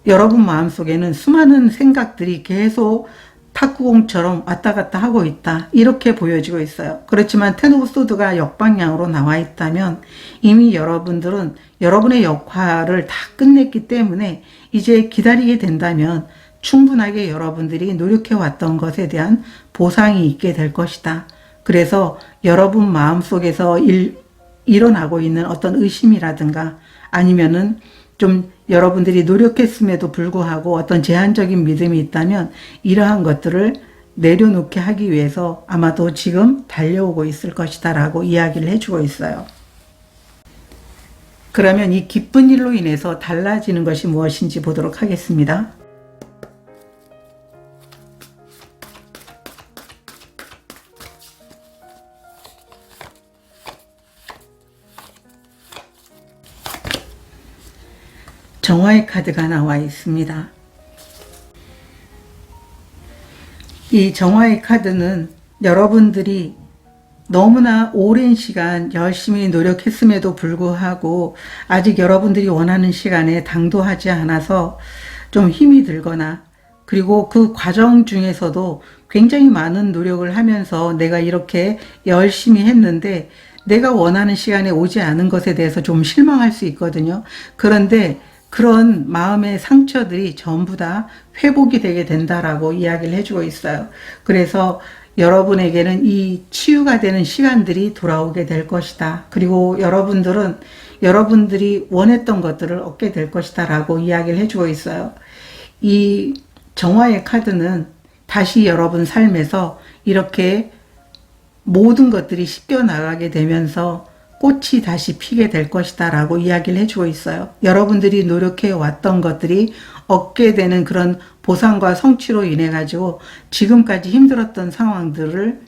여러분 마음속에는 수많은 생각들이 계속 탁구공처럼 왔다 갔다 하고 있다. 이렇게 보여지고 있어요. 그렇지만 텐 오브 소드가 역방향으로 나와 있다면 이미 여러분들은 여러분의 역할을 다 끝냈기 때문에 이제 기다리게 된다면 충분하게 여러분들이 노력해왔던 것에 대한 보상이 있게 될 것이다. 그래서 여러분 마음속에서 일어나고 있는 어떤 의심이라든가 아니면은 좀 여러분들이 노력했음에도 불구하고 어떤 제한적인 믿음이 있다면 이러한 것들을 내려놓게 하기 위해서 아마도 지금 달려오고 있을 것이다 라고 이야기를 해주고 있어요. 그러면 이 기쁜 일로 인해서 달라지는 것이 무엇인지 보도록 하겠습니다. 정화의 카드가 나와 있습니다. 이 정화의 카드는 여러분들이 너무나 오랜 시간 열심히 노력했음에도 불구하고 아직 여러분들이 원하는 시간에 당도하지 않아서 좀 힘이 들거나 그리고 그 과정 중에서도 굉장히 많은 노력을 하면서 내가 이렇게 열심히 했는데 내가 원하는 시간에 오지 않은 것에 대해서 좀 실망할 수 있거든요. 그런데 그런 마음의 상처들이 전부 다 회복이 되게 된다라고 이야기를 해주고 있어요. 그래서 여러분에게는 이 치유가 되는 시간들이 돌아오게 될 것이다. 그리고 여러분들은 여러분들이 원했던 것들을 얻게 될 것이다 라고 이야기를 해주고 있어요. 이 정화의 카드는 다시 여러분 삶에서 이렇게 모든 것들이 씻겨 나가게 되면서 꽃이 다시 피게 될 것이다 라고 이야기를 해주고 있어요. 여러분들이 노력해 왔던 것들이 얻게 되는 그런 보상과 성취로 인해 가지고 지금까지 힘들었던 상황들을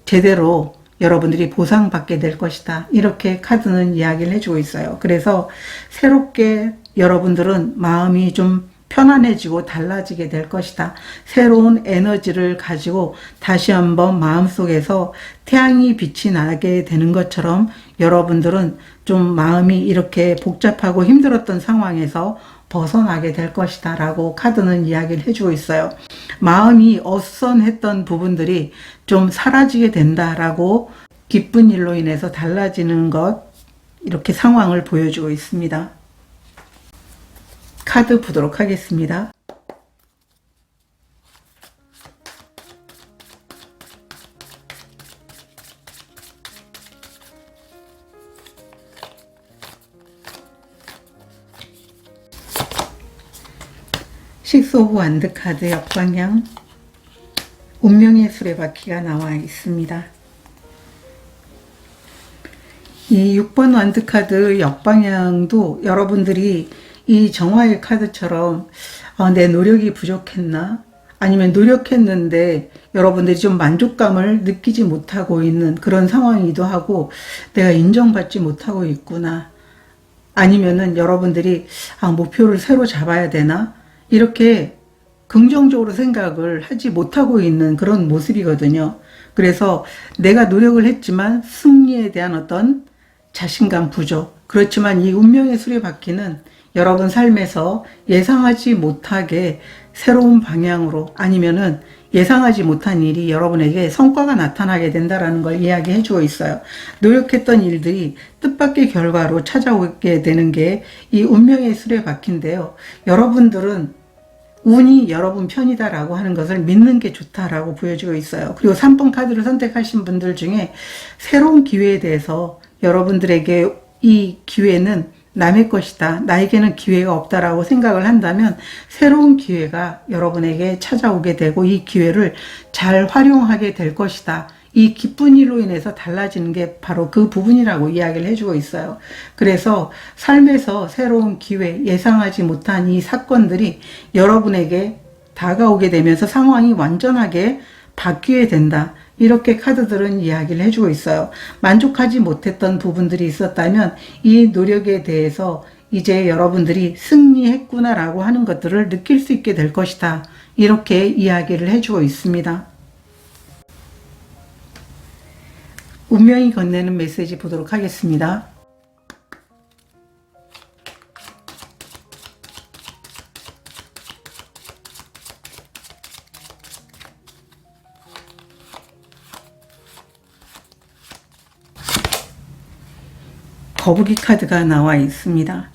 제대로 여러분들이 보상받게 될 것이다. 이렇게 카드는 이야기를 해주고 있어요. 그래서 새롭게 여러분들은 마음이 좀 편안해지고 달라지게 될 것이다. 새로운 에너지를 가지고 다시 한번 마음속에서 태양이 빛이 나게 되는 것처럼 여러분들은 좀 마음이 이렇게 복잡하고 힘들었던 상황에서 벗어나게 될 것이다 라고 카드는 이야기를 해주고 있어요. 마음이 어수선했던 부분들이 좀 사라지게 된다라고 기쁜 일로 인해서 달라지는 것, 이렇게 상황을 보여주고 있습니다. 카드 보도록 하겠습니다. 식스 오브 완드 카드 역방향, 운명의 수레바퀴가 나와 있습니다. 이 6번 완드 카드 역방향도 여러분들이 이 정화의 카드처럼 내 노력이 부족했나? 아니면 노력했는데 여러분들이 좀 만족감을 느끼지 못하고 있는 그런 상황이기도 하고, 내가 인정받지 못하고 있구나. 아니면은 여러분들이 목표를 새로 잡아야 되나? 이렇게 긍정적으로 생각을 하지 못하고 있는 그런 모습이거든요. 그래서 내가 노력을 했지만 승리에 대한 어떤 자신감 부족. 그렇지만 이 운명의 수레바퀴는 여러분 삶에서 예상하지 못하게 새로운 방향으로, 아니면은 예상하지 못한 일이 여러분에게 성과가 나타나게 된다라는 걸 이야기해 주고 있어요. 노력했던 일들이 뜻밖의 결과로 찾아오게 되는 게 이 운명의 수레바퀴인데요. 여러분들은 운이 여러분 편이다라고 하는 것을 믿는 게 좋다라고 보여주고 있어요. 그리고 3번 카드를 선택하신 분들 중에 새로운 기회에 대해서 여러분들에게 이 기회는 남의 것이다, 나에게는 기회가 없다라고 생각을 한다면 새로운 기회가 여러분에게 찾아오게 되고 이 기회를 잘 활용하게 될 것이다. 이 기쁜 일로 인해서 달라지는 게 바로 그 부분이라고 이야기를 해주고 있어요. 그래서 삶에서 새로운 기회, 예상하지 못한 이 사건들이 여러분에게 다가오게 되면서 상황이 완전하게 바뀌게 된다. 이렇게 카드들은 이야기를 해주고 있어요. 만족하지 못했던 부분들이 있었다면 이 노력에 대해서 이제 여러분들이 승리했구나라고 하는 것들을 느낄 수 있게 될 것이다. 이렇게 이야기를 해주고 있습니다. 운명이 건네는 메시지 보도록 하겠습니다. 거북이 카드가 나와 있습니다.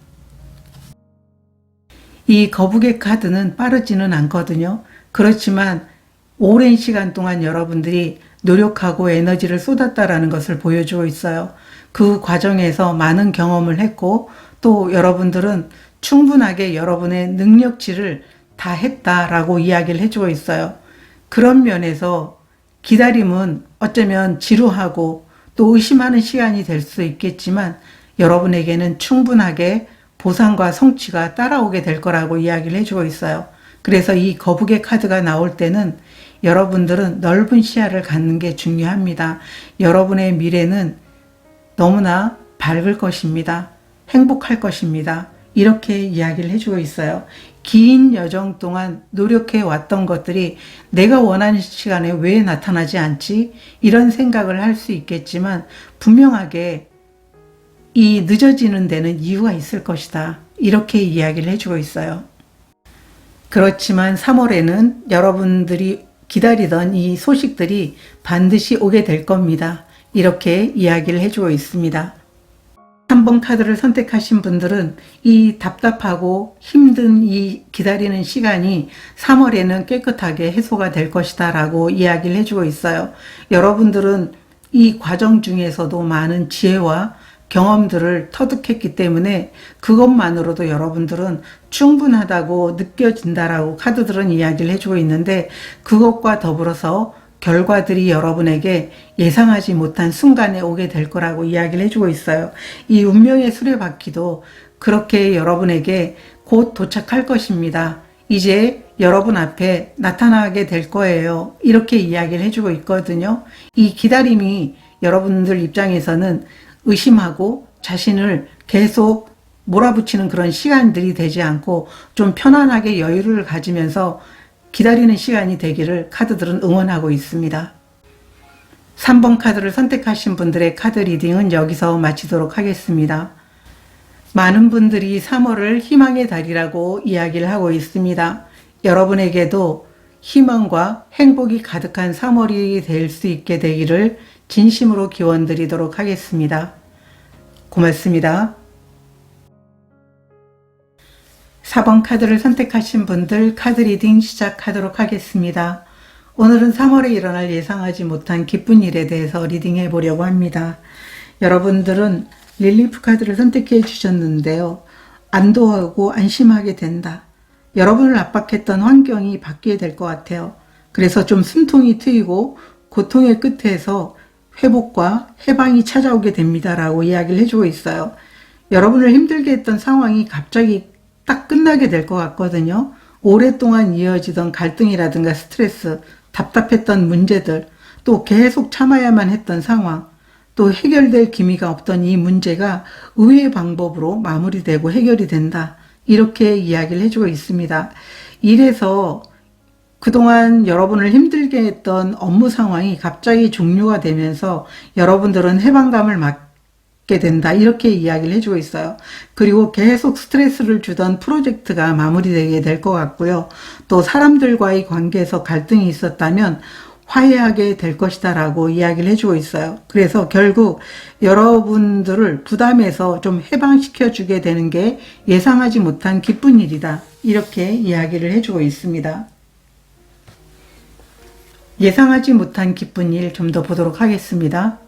이 거북이 카드는 빠르지는 않거든요. 그렇지만 오랜 시간 동안 여러분들이 노력하고 에너지를 쏟았다라는 것을 보여주고 있어요. 그 과정에서 많은 경험을 했고, 또 여러분들은 충분하게 여러분의 능력치를 다 했다라고 이야기를 해주고 있어요. 그런 면에서 기다림은 어쩌면 지루하고 또 의심하는 시간이 될 수 있겠지만 여러분에게는 충분하게 보상과 성취가 따라오게 될 거라고 이야기를 해주고 있어요. 그래서 이 거북이 카드가 나올 때는 여러분들은 넓은 시야를 갖는 게 중요합니다. 여러분의 미래는 너무나 밝을 것입니다. 행복할 것입니다. 이렇게 이야기를 해주고 있어요. 긴 여정 동안 노력해 왔던 것들이 내가 원하는 시간에 왜 나타나지 않지? 이런 생각을 할 수 있겠지만 분명하게 이 늦어지는 데는 이유가 있을 것이다. 이렇게 이야기를 해주고 있어요. 그렇지만 3월에는 여러분들이 기다리던 이 소식들이 반드시 오게 될 겁니다. 이렇게 이야기를 해주고 있습니다. 3번 카드를 선택하신 분들은 이 답답하고 힘든 이 기다리는 시간이 3월에는 깨끗하게 해소가 될 것이다 라고 이야기를 해주고 있어요. 여러분들은 이 과정 중에서도 많은 지혜와 경험들을 터득했기 때문에 그것만으로도 여러분들은 충분하다고 느껴진다라고 카드들은 이야기를 해주고 있는데, 그것과 더불어서 결과들이 여러분에게 예상하지 못한 순간에 오게 될 거라고 이야기를 해주고 있어요. 이 운명의 수레바퀴도 그렇게 여러분에게 곧 도착할 것입니다. 이제 여러분 앞에 나타나게 될 거예요. 이렇게 이야기를 해주고 있거든요. 이 기다림이 여러분들 입장에서는 의심하고 자신을 계속 몰아붙이는 그런 시간들이 되지 않고 좀 편안하게 여유를 가지면서 기다리는 시간이 되기를 카드들은 응원하고 있습니다. 3번 카드를 선택하신 분들의 카드 리딩은 여기서 마치도록 하겠습니다. 많은 분들이 3월을 희망의 달이라고 이야기를 하고 있습니다. 여러분에게도 희망과 행복이 가득한 3월이 될 수 있게 되기를 진심으로 기원드리도록 하겠습니다. 고맙습니다. 4번 카드를 선택하신 분들 카드 리딩 시작하도록 하겠습니다. 오늘은 3월에 일어날 예상하지 못한 기쁜 일에 대해서 리딩해 보려고 합니다. 여러분들은 릴리프 카드를 선택해 주셨는데요. 안도하고 안심하게 된다. 여러분을 압박했던 환경이 바뀌게 될 것 같아요. 그래서 좀 숨통이 트이고 고통의 끝에서 회복과 해방이 찾아오게 됩니다라고 이야기를 해주고 있어요. 여러분을 힘들게 했던 상황이 갑자기 딱 끝나게 될 것 같거든요. 오랫동안 이어지던 갈등이라든가 스트레스, 답답했던 문제들, 또 계속 참아야만 했던 상황, 또 해결될 기미가 없던 이 문제가 의외의 방법으로 마무리되고 해결이 된다. 이렇게 이야기를 해주고 있습니다. 이래서 그동안 여러분을 힘들게 했던 업무 상황이 갑자기 종료가 되면서 여러분들은 해방감을 맞게 된다. 이렇게 이야기를 해주고 있어요. 그리고 계속 스트레스를 주던 프로젝트가 마무리되게 될 것 같고요. 또 사람들과의 관계에서 갈등이 있었다면 화해하게 될 것이다 라고 이야기를 해주고 있어요. 그래서 결국 여러분들을 부담에서 좀 해방시켜 주게 되는 게 예상하지 못한 기쁜 일이다. 이렇게 이야기를 해주고 있습니다. 예상하지 못한 기쁜 일 좀 더 보도록 하겠습니다.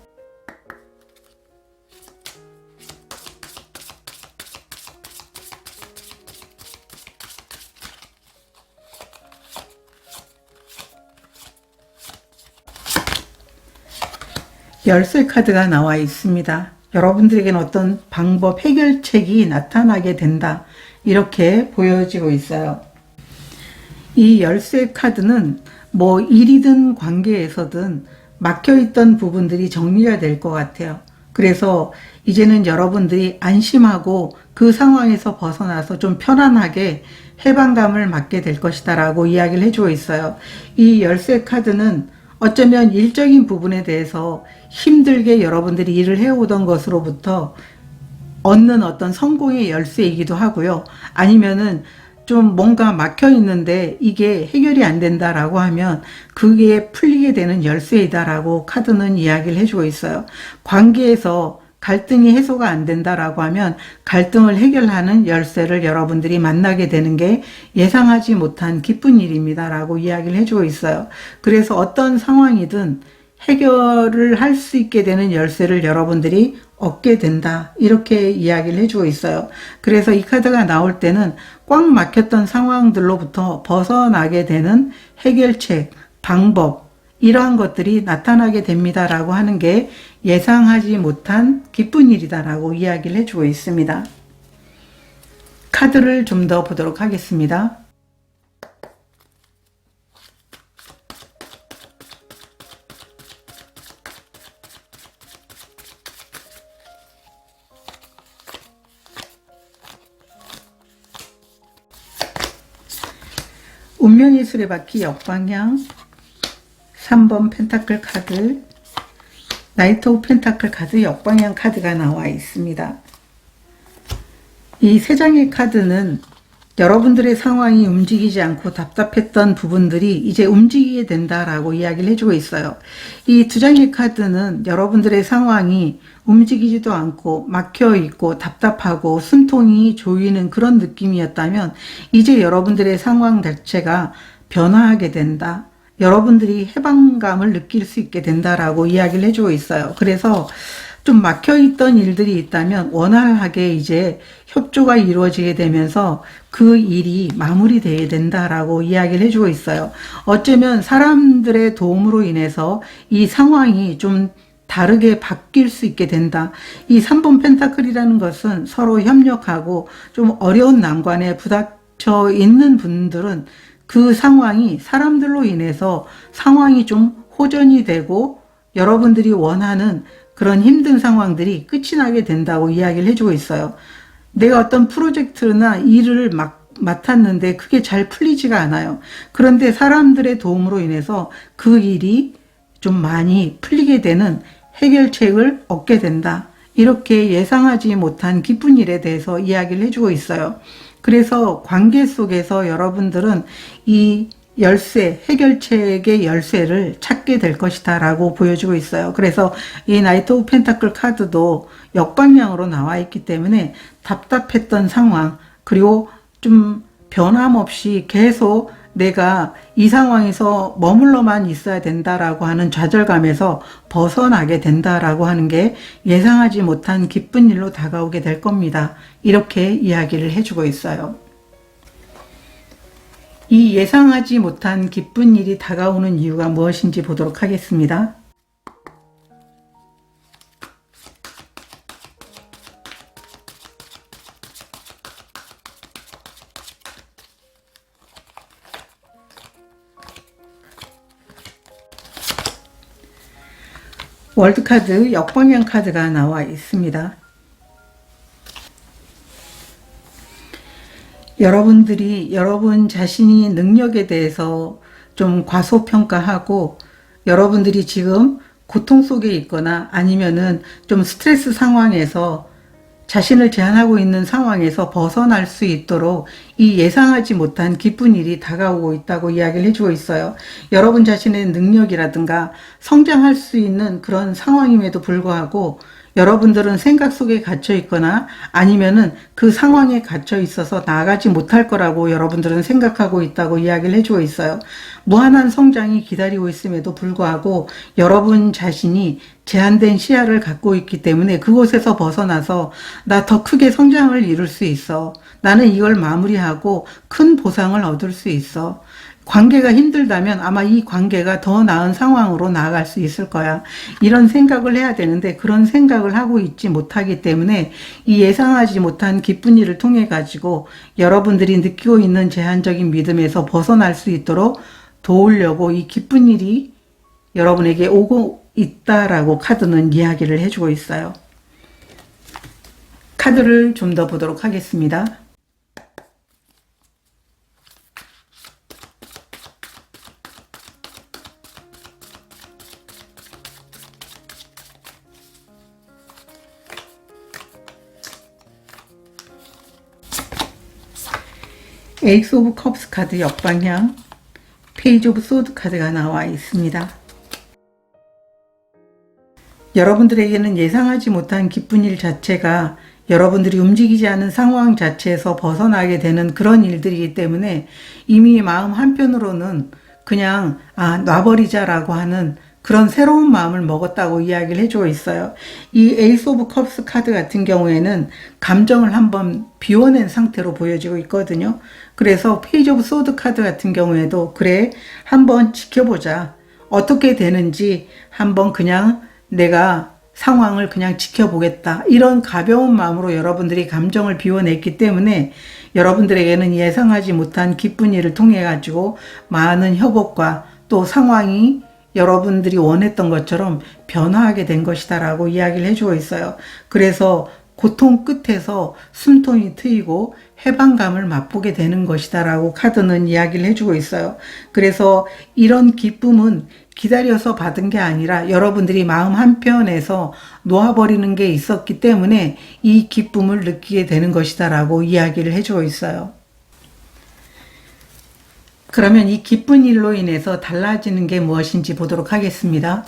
열쇠 카드가 나와 있습니다. 여러분들에게는 어떤 방법, 해결책이 나타나게 된다. 이렇게 보여지고 있어요. 이 열쇠 카드는 뭐 일이든 관계에서든 막혀있던 부분들이 정리가 될 것 같아요. 그래서 이제는 여러분들이 안심하고 그 상황에서 벗어나서 좀 편안하게 해방감을 맞게 될 것이다 라고 이야기를 해주고 있어요. 이 열쇠 카드는 어쩌면 일적인 부분에 대해서 힘들게 여러분들이 일을 해오던 것으로부터 얻는 어떤 성공의 열쇠이기도 하고요. 아니면은 좀 뭔가 막혀 있는데 이게 해결이 안 된다라고 하면 그게 풀리게 되는 열쇠이다라고 카드는 이야기를 해주고 있어요. 관계에서 갈등이 해소가 안 된다라고 하면 갈등을 해결하는 열쇠를 여러분들이 만나게 되는 게 예상하지 못한 기쁜 일입니다라고 이야기를 해주고 있어요. 그래서 어떤 상황이든 해결을 할 수 있게 되는 열쇠를 여러분들이 얻게 된다. 이렇게 이야기를 해주고 있어요. 그래서 이 카드가 나올 때는 꽉 막혔던 상황들로부터 벗어나게 되는 해결책, 방법, 이러한 것들이 나타나게 됩니다라고 하는 게 예상하지 못한 기쁜 일이다라고 이야기를 해주고 있습니다. 카드를 좀 더 보도록 하겠습니다. 운명의 수레바퀴 역방향, 3번 펜타클 카드, 나이트 오브 펜타클 카드 역방향 카드가 나와 있습니다. 이 세 장의 카드는 여러분들의 상황이 움직이지 않고 답답했던 부분들이 이제 움직이게 된다라고 이야기를 해주고 있어요. 이 두 장의 카드는 여러분들의 상황이 움직이지도 않고 막혀 있고 답답하고 숨통이 조이는 그런 느낌이었다면 이제 여러분들의 상황 자체가 변화하게 된다. 여러분들이 해방감을 느낄 수 있게 된다라고 이야기를 해주고 있어요. 그래서 좀 막혀있던 일들이 있다면 원활하게 이제 협조가 이루어지게 되면서 그 일이 마무리되어야 된다라고 이야기를 해주고 있어요. 어쩌면 사람들의 도움으로 인해서 이 상황이 좀 다르게 바뀔 수 있게 된다. 이 3번 펜타클이라는 것은 서로 협력하고 좀 어려운 난관에 부닥쳐 있는 분들은 그 상황이 사람들로 인해서 상황이 좀 호전이 되고 여러분들이 원하는 그런 힘든 상황들이 끝이 나게 된다고 이야기를 해주고 있어요. 내가 어떤 프로젝트나 일을 맡았는데 그게 잘 풀리지가 않아요. 그런데 사람들의 도움으로 인해서 그 일이 좀 많이 풀리게 되는 해결책을 얻게 된다. 이렇게 예상하지 못한 기쁜 일에 대해서 이야기를 해주고 있어요. 그래서 관계 속에서 여러분들은 이 열쇠, 해결책의 열쇠를 찾게 될 것이다 라고 보여주고 있어요. 그래서 이 나이트 오브 펜타클 카드도 역방향으로 나와 있기 때문에 답답했던 상황, 그리고 좀 변함없이 계속 내가 이 상황에서 머물러만 있어야 된다라고 하는 좌절감에서 벗어나게 된다라고 하는 게 예상하지 못한 기쁜 일로 다가오게 될 겁니다. 이렇게 이야기를 해주고 있어요. 이 예상하지 못한 기쁜 일이 다가오는 이유가 무엇인지 보도록 하겠습니다. 월드카드 역방향 카드가 나와 있습니다. 여러분들이 여러분 자신이 능력에 대해서 좀 과소평가하고 여러분들이 지금 고통 속에 있거나 아니면은 좀 스트레스 상황에서 자신을 제한하고 있는 상황에서 벗어날 수 있도록 이 예상하지 못한 기쁜 일이 다가오고 있다고 이야기를 해주고 있어요. 여러분 자신의 능력이라든가 성장할 수 있는 그런 상황임에도 불구하고 여러분들은 생각 속에 갇혀 있거나 아니면은 그 상황에 갇혀 있어서 나아가지 못할 거라고 여러분들은 생각하고 있다고 이야기를 해주고 있어요. 무한한 성장이 기다리고 있음에도 불구하고 여러분 자신이 제한된 시야를 갖고 있기 때문에 그곳에서 벗어나서 나 더 크게 성장을 이룰 수 있어. 나는 이걸 마무리하고 큰 보상을 얻을 수 있어. 관계가 힘들다면 아마 이 관계가 더 나은 상황으로 나아갈 수 있을 거야. 이런 생각을 해야 되는데 그런 생각을 하고 있지 못하기 때문에 이 예상하지 못한 기쁜 일을 통해 가지고 여러분들이 느끼고 있는 제한적인 믿음에서 벗어날 수 있도록 도우려고 이 기쁜 일이 여러분에게 오고 있다라고 카드는 이야기를 해주고 있어요. 카드를 좀 더 보도록 하겠습니다. 에이스 오브 컵스 카드 역방향, 페이지 오브 소드 카드가 나와 있습니다. 여러분들에게는 예상하지 못한 기쁜 일 자체가 여러분들이 움직이지 않은 상황 자체에서 벗어나게 되는 그런 일들이기 때문에 이미 마음 한편으로는 그냥 놔버리자라고 하는 그런 새로운 마음을 먹었다고 이야기를 해주고 있어요. 이 에이스 오브 컵스 카드 같은 경우에는 감정을 한번 비워낸 상태로 보여지고 있거든요. 그래서 페이지 오브 소드 카드 같은 경우에도 그래 한번 지켜보자. 어떻게 되는지 한번 그냥 내가 상황을 그냥 지켜보겠다. 이런 가벼운 마음으로 여러분들이 감정을 비워냈기 때문에 여러분들에게는 예상하지 못한 기쁜 일을 통해 가지고 많은 협업과 또 상황이 여러분들이 원했던 것처럼 변화하게 된 것이다 라고 이야기를 해주고 있어요. 그래서 고통 끝에서 숨통이 트이고 해방감을 맛보게 되는 것이다 라고 카드는 이야기를 해주고 있어요. 그래서 이런 기쁨은 기다려서 받은 게 아니라 여러분들이 마음 한편에서 놓아버리는 게 있었기 때문에 이 기쁨을 느끼게 되는 것이다 라고 이야기를 해주고 있어요. 그러면 이 기쁜 일로 인해서 달라지는 게 무엇인지 보도록 하겠습니다.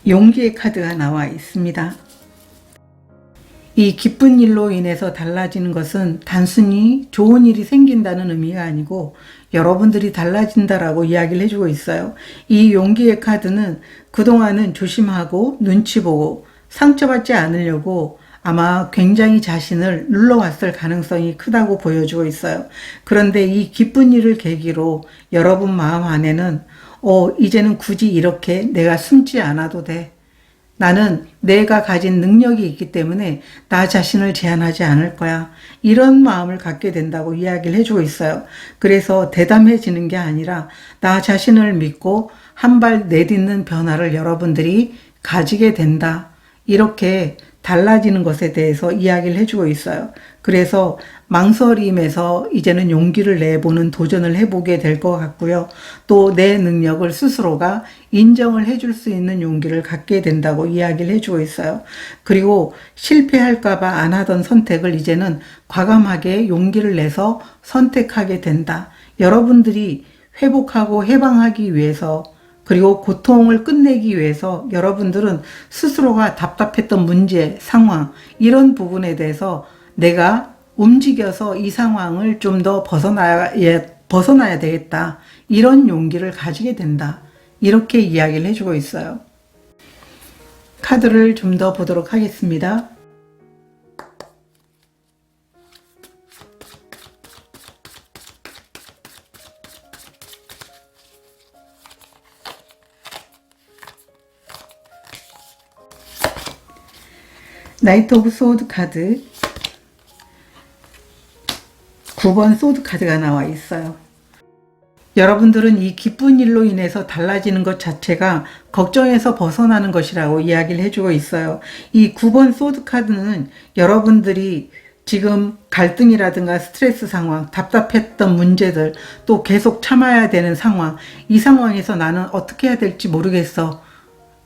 용기의 카드가 나와 있습니다. 이 기쁜 일로 인해서 달라지는 것은 단순히 좋은 일이 생긴다는 의미가 아니고 여러분들이 달라진다라고 이야기를 해주고 있어요. 이 용기의 카드는 그동안은 조심하고 눈치 보고 상처받지 않으려고 아마 굉장히 자신을 눌러왔을 가능성이 크다고 보여주고 있어요. 그런데 이 기쁜 일을 계기로 여러분 마음 안에는 이제는 굳이 이렇게 내가 숨지 않아도 돼. 나는 내가 가진 능력이 있기 때문에 나 자신을 제한하지 않을 거야. 이런 마음을 갖게 된다고 이야기를 해주고 있어요. 그래서 대담해지는 게 아니라 나 자신을 믿고 한 발 내딛는 변화를 여러분들이 가지게 된다. 이렇게 달라지는 것에 대해서 이야기를 해주고 있어요. 그래서 망설임에서 이제는 용기를 내보는 도전을 해보게 될 것 같고요. 또 내 능력을 스스로가 인정을 해줄 수 있는 용기를 갖게 된다고 이야기를 해주고 있어요. 그리고 실패할까봐 안 하던 선택을 이제는 과감하게 용기를 내서 선택하게 된다. 여러분들이 회복하고 해방하기 위해서 그리고 고통을 끝내기 위해서 여러분들은 스스로가 답답했던 문제, 상황 이런 부분에 대해서 내가 움직여서 이 상황을 좀 더 벗어나야 되겠다. 이런 용기를 가지게 된다. 이렇게 이야기를 해주고 있어요. 카드를 좀 더 보도록 하겠습니다. 나이트 오브 소드 카드 9번 소드 카드가 나와 있어요. 여러분들은 이 기쁜 일로 인해서 달라지는 것 자체가 걱정에서 벗어나는 것이라고 이야기를 해주고 있어요. 이 9번 소드 카드는 여러분들이 지금 갈등이라든가 스트레스 상황, 답답했던 문제들, 또 계속 참아야 되는 상황, 이 상황에서 나는 어떻게 해야 될지 모르겠어.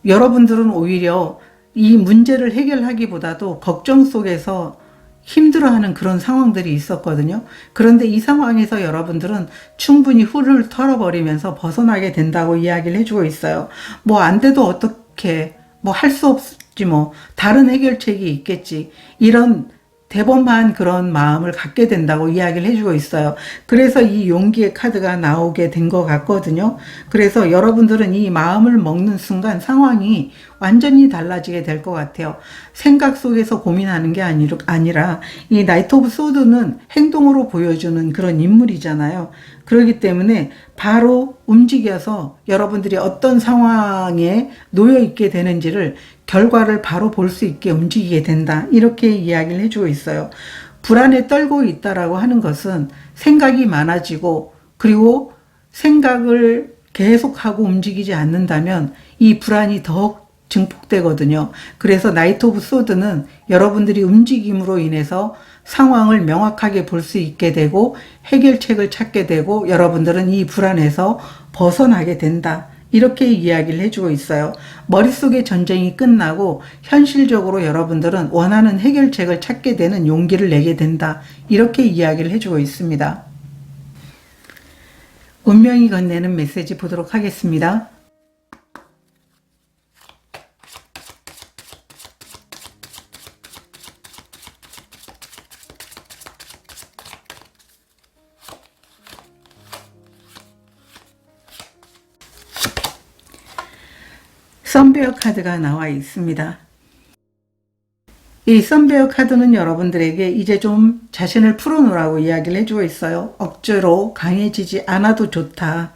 여러분들은 오히려 이 문제를 해결하기보다도 걱정 속에서 힘들어하는 그런 상황들이 있었거든요. 그런데 이 상황에서 여러분들은 충분히 훌훌 털어버리면서 벗어나게 된다고 이야기를 해주고 있어요. 뭐 안 돼도 어떻게, 뭐 할 수 없지, 뭐 다른 해결책이 있겠지, 이런 대범한 그런 마음을 갖게 된다고 이야기를 해주고 있어요. 그래서 이 용기의 카드가 나오게 된 것 같거든요. 그래서 여러분들은 이 마음을 먹는 순간 상황이 완전히 달라지게 될 것 같아요. 생각 속에서 고민하는 게 아니라 이 나이트 오브 소드는 행동으로 보여주는 그런 인물이잖아요. 그렇기 때문에 바로 움직여서 여러분들이 어떤 상황에 놓여 있게 되는지를 결과를 바로 볼 수 있게 움직이게 된다. 이렇게 이야기를 해주고 있어요. 불안에 떨고 있다라고 하는 것은 생각이 많아지고 그리고 생각을 계속하고 움직이지 않는다면 이 불안이 더욱 증폭되거든요. 그래서 나이트 오브 소드는 여러분들이 움직임으로 인해서 상황을 명확하게 볼 수 있게 되고 해결책을 찾게 되고 여러분들은 이 불안에서 벗어나게 된다. 이렇게 이야기를 해주고 있어요. 머릿속의 전쟁이 끝나고 현실적으로 여러분들은 원하는 해결책을 찾게 되는 용기를 내게 된다. 이렇게 이야기를 해주고 있습니다. 운명이 건네는 메시지 보도록 하겠습니다. 선베어 카드가 나와 있습니다. 이 선베어 카드는 여러분들에게 이제 좀 자신을 풀어놓으라고 이야기를 해주고 있어요. 억지로 강해지지 않아도 좋다.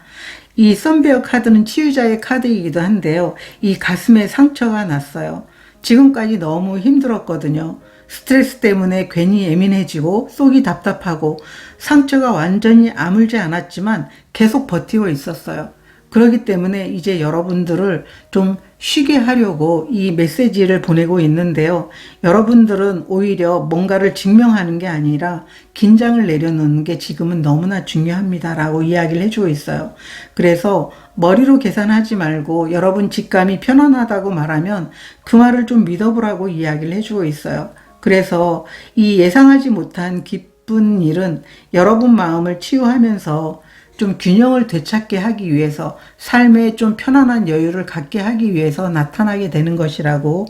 이 선베어 카드는 치유자의 카드이기도 한데요. 이 가슴에 상처가 났어요. 지금까지 너무 힘들었거든요. 스트레스 때문에 괜히 예민해지고 속이 답답하고 상처가 완전히 아물지 않았지만 계속 버티고 있었어요. 그렇기 때문에 이제 여러분들을 좀 쉬게 하려고 이 메시지를 보내고 있는데요. 여러분들은 오히려 뭔가를 증명하는 게 아니라 긴장을 내려놓는 게 지금은 너무나 중요합니다. 라고 이야기를 해주고 있어요. 그래서 머리로 계산하지 말고 여러분 직감이 편안하다고 말하면 그 말을 좀 믿어보라고 이야기를 해주고 있어요. 그래서 이 예상하지 못한 기쁜 일은 여러분 마음을 치유하면서 좀 균형을 되찾게 하기 위해서, 삶에 좀 편안한 여유를 갖게 하기 위해서 나타나게 되는 것이라고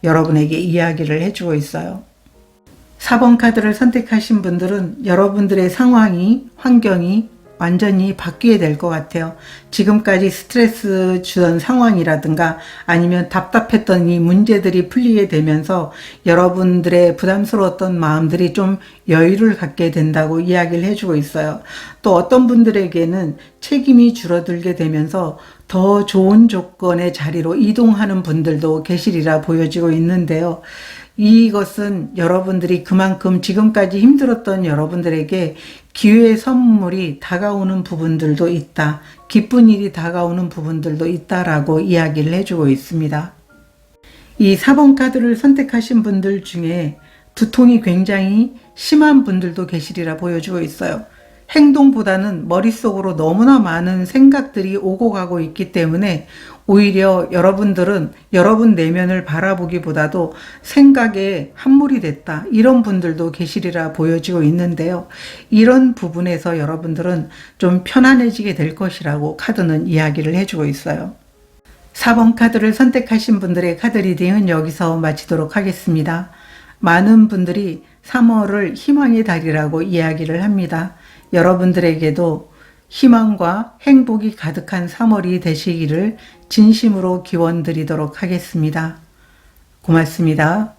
여러분에게 이야기를 해주고 있어요. 4번 카드를 선택하신 분들은 여러분들의 상황이, 환경이 완전히 바뀌게 될 것 같아요. 지금까지 스트레스 주던 상황이라든가 아니면 답답했던 이 문제들이 풀리게 되면서 여러분들의 부담스러웠던 마음들이 좀 여유를 갖게 된다고 이야기를 해주고 있어요. 또 어떤 분들에게는 책임이 줄어들게 되면서 더 좋은 조건의 자리로 이동하는 분들도 계시리라 보여지고 있는데요. 이것은 여러분들이 그만큼 지금까지 힘들었던 여러분들에게 기회의 선물이 다가오는 부분들도 있다. 기쁜 일이 다가오는 부분들도 있다라고 이야기를 해주고 있습니다. 이 4번 카드를 선택하신 분들 중에 두통이 굉장히 심한 분들도 계시리라 보여주고 있어요. 행동보다는 머릿속으로 너무나 많은 생각들이 오고 가고 있기 때문에 오히려 여러분들은 여러분 내면을 바라보기보다도 생각에 함몰이 됐다, 이런 분들도 계시리라 보여지고 있는데요. 이런 부분에서 여러분들은 좀 편안해지게 될 것이라고 카드는 이야기를 해주고 있어요. 4번 카드를 선택하신 분들의 카드 리딩은 여기서 마치도록 하겠습니다. 많은 분들이 3월을 희망의 달이라고 이야기를 합니다. 여러분들에게도 희망과 행복이 가득한 3월이 되시기를 진심으로 기원드리도록 하겠습니다. 고맙습니다.